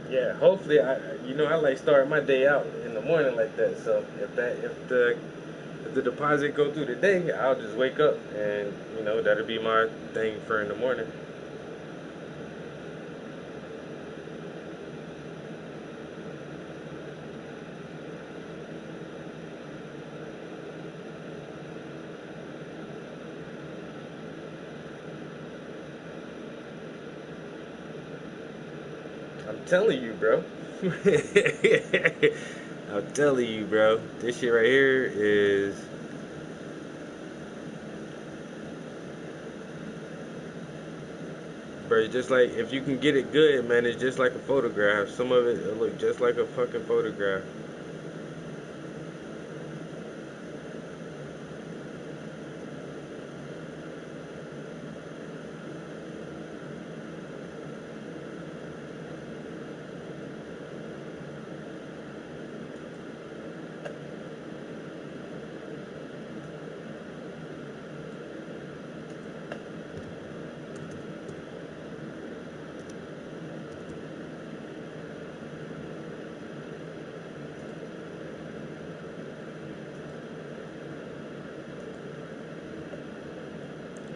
Yeah, hopefully I like starting my day out in the morning like that. So if the deposit go through today, I'll just wake up and that'll be my thing for in the morning. I'm telling you, bro. I'm telling you, bro. This shit right here is... Bro, just like, if you can get it good, man, it's just like a photograph. Some of it look just like a fucking photograph.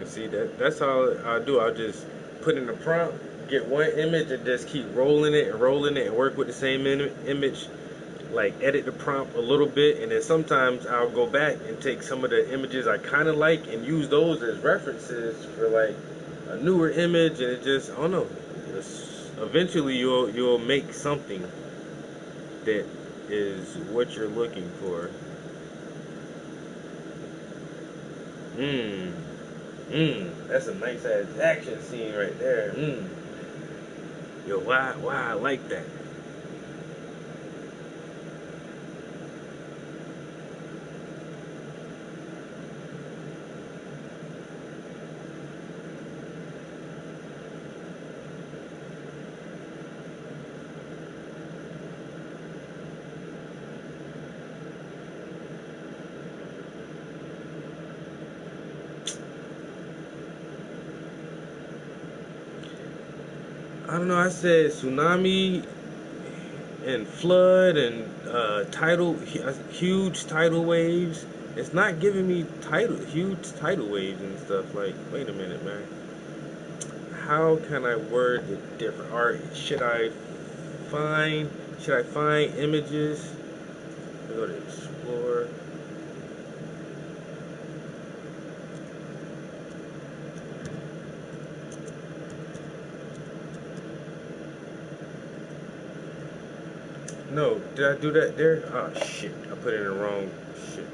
See, that's all I'll do. I'll just put in the prompt, get one image, and just keep rolling it and work with the same image. Like, edit the prompt a little bit, and then sometimes I'll go back and take some of the images I kind of like and use those as references for like a newer image, and it just, I don't know. Eventually, you'll make something that is what you're looking for. That's a nice ass action scene right there. Yo, why I like that? I don't know, I said tsunami and flood and huge tidal waves. It's not giving me huge tidal waves and stuff. Like, wait a minute, man. How can I word it different? Or should I find images? Go to explore. No, did I do that there? Oh shit, I put it in the wrong shit.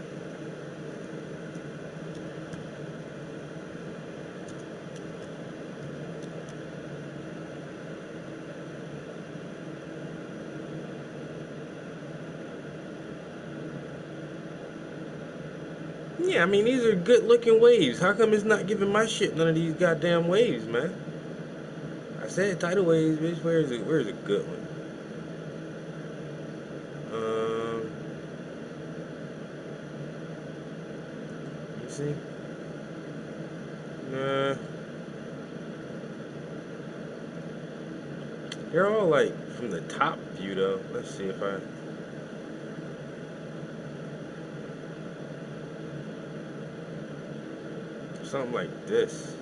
Yeah, I mean, these are good looking waves. How come it's not giving my shit none of these goddamn waves, man? I said tidal waves, bitch. Where is it? Where's a good one? You see? Nah. They're all like from the top view though. Let's see if I. Something like this.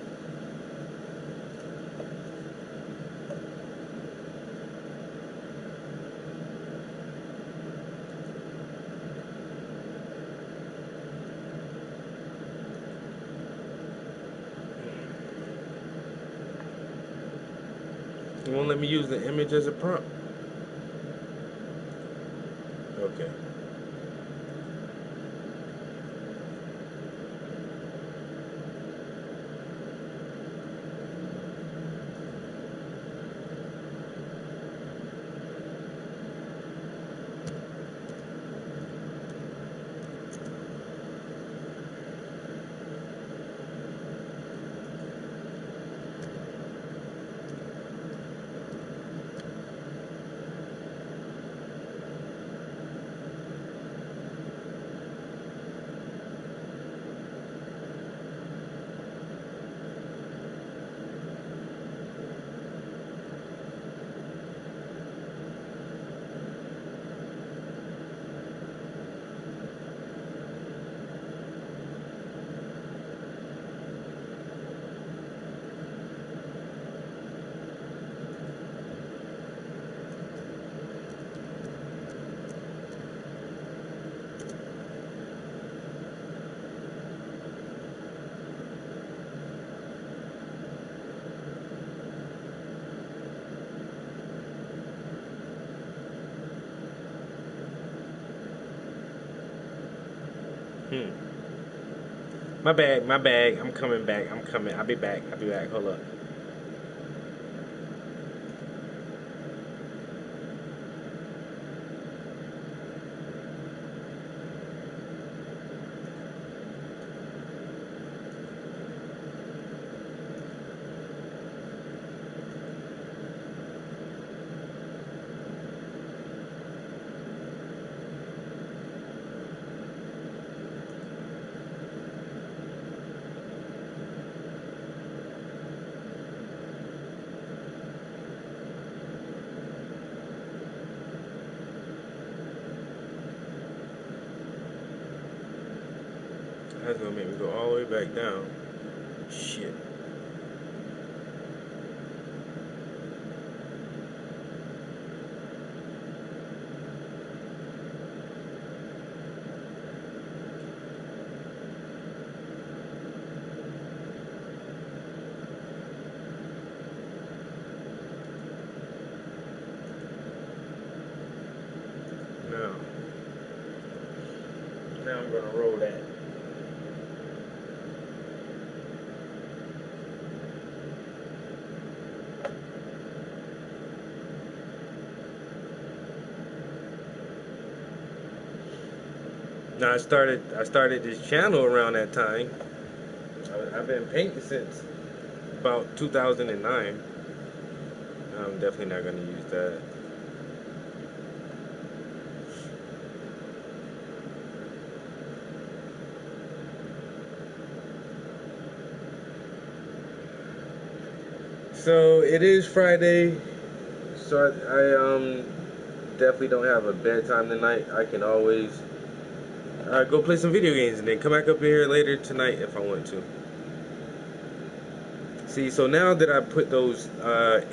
You won't let me use the image as a prompt. Okay. My bag. I'm coming back. I'll be back. Hold up. That's gonna make me go all the way back down. Shit. Now I'm gonna roll that. Now I started this channel around that time. I've been painting since about 2009. I'm definitely not gonna use that. So it is Friday, so I definitely don't have a bedtime tonight. I can always go play some video games and then come back up here later tonight if I want to. See, so now that I put those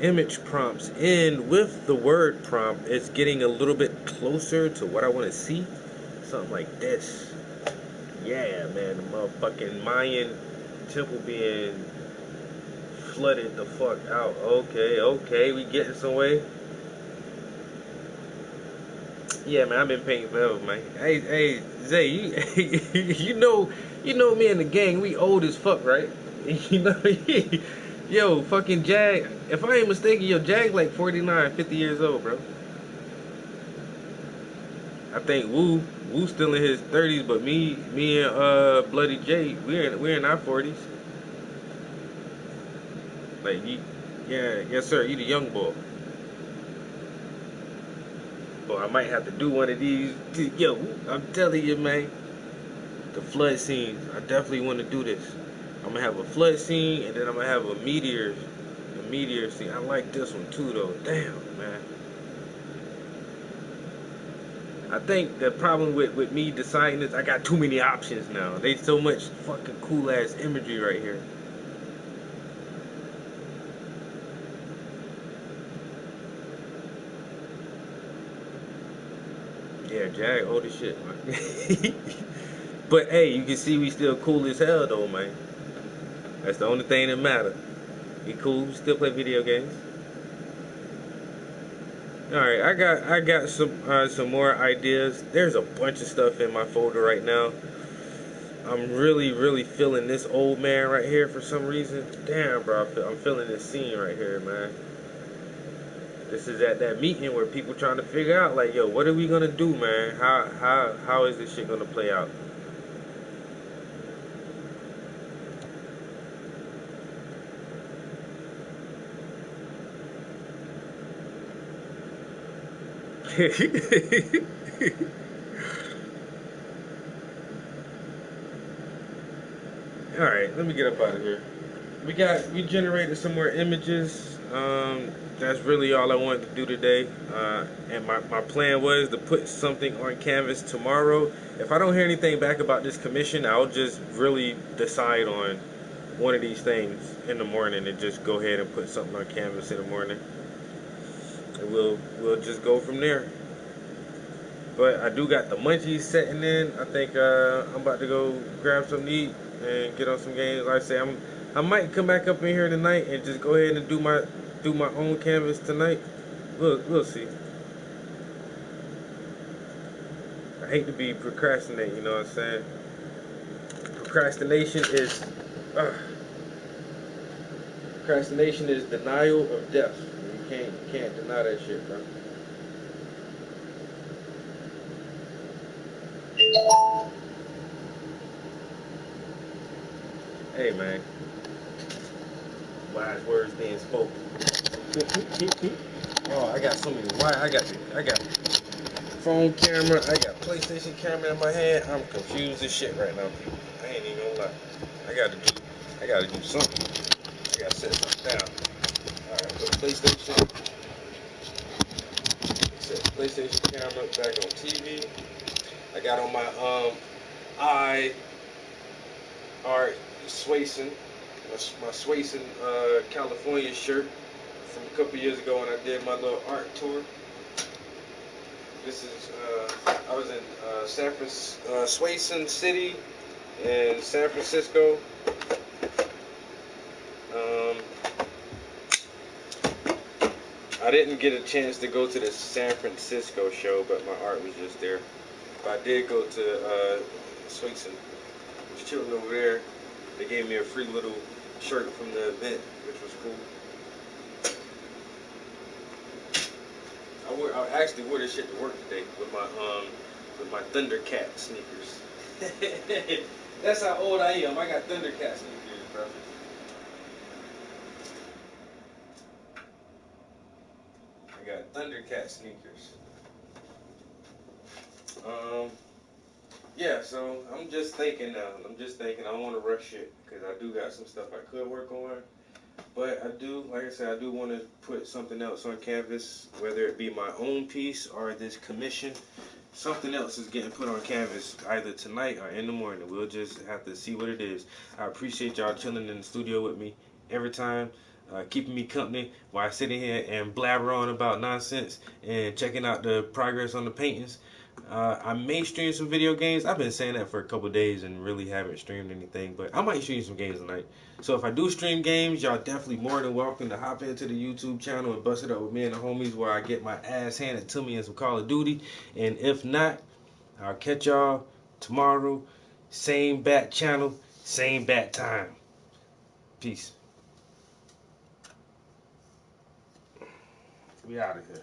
image prompts in with the word prompt, it's getting a little bit closer to what I want to see. Something like this. Yeah, man, the motherfucking Mayan temple being flooded the fuck out. Okay, we getting some way. Yeah, man, I've been painting forever, man. Hey, Zay, you know me and the gang, we old as fuck, right? You know, yo, fucking Jag, if I ain't mistaken, yo, Jag like 49, 50 years old, bro. I think Woo still in his 30s, but me and Bloody J, we're in our 40s. Like, yes sir, you the young boy. But I might have to do one of these. Yo, I'm telling you, man. The flood scenes. I definitely want to do this. I'm gonna have a flood scene, and then I'm gonna have a meteor scene. I like this one too, though. Damn, man. I think the problem with me deciding is I got too many options now. There's so much fucking cool ass imagery right here. Yeah, Jag old as shit, man. But hey, you can see we still cool as hell though, man. That's the only thing that matters. We cool, we still play video games. Alright, I got some more ideas. There's a bunch of stuff in my folder right now. I'm really feeling this old man right here for some reason. Damn, bro, I'm feeling this scene right here, man. This is at that meeting where people trying to figure out, like, yo, what are we gonna do, man? How is this shit gonna play out? Alright, let me get up out of here. We generated some more images. That's really all I wanted to do today. And my plan was to put something on Canvas tomorrow. If I don't hear anything back about this commission, I'll just really decide on one of these things in the morning and just go ahead and put something on Canvas in the morning. And we'll just go from there. But I do got the munchies setting in. I think I'm about to go grab something to eat and get on some games. Like I say, I might come back up in here tonight and just go ahead and do my own Canvas tonight. We'll see. I hate to be procrastinating, you know what I'm saying? Procrastination is denial of death. You can't deny that shit, bro. Hey, man. Wise words being spoken. Oh, I got so many. I got phone camera. I got PlayStation camera in my hand. I'm confused as shit right now, people. I ain't even gonna lie. I gotta do something. I gotta set something down. Alright, so PlayStation. Set PlayStation camera back on TV. I got on my Art Swayson, my Swayson California shirt from a couple years ago when I did my little art tour. This is I was in Swayson City in San Francisco. I didn't get a chance to go to the San Francisco show, but my art was just there. But I did go to Swayson. I was chilling over there. They gave me a free little shirt from the event, which was cool. I actually wore this shit to work today with my Thundercat sneakers. That's how old I am. I got Thundercat sneakers, bro. I got Thundercat sneakers. Yeah, so I'm just thinking now. I don't want to rush it because I do got some stuff I could work on. But I do, like I said, I do want to put something else on Canvas, whether it be my own piece or this commission. Something else is getting put on Canvas either tonight or in the morning. We'll just have to see what it is. I appreciate y'all chilling in the studio with me every time. keeping me company while I sit in here and blabber on about nonsense and checking out the progress on the paintings. I may stream some video games. I've been saying that for a couple days and really haven't streamed anything, but I might stream some games tonight. So if I do stream games, y'all definitely more than welcome to hop into the YouTube channel and bust it up with me and the homies where I get my ass handed to me in some Call of Duty. And if not, I'll catch y'all tomorrow. Same bat channel, same bat time. Peace. We out of here.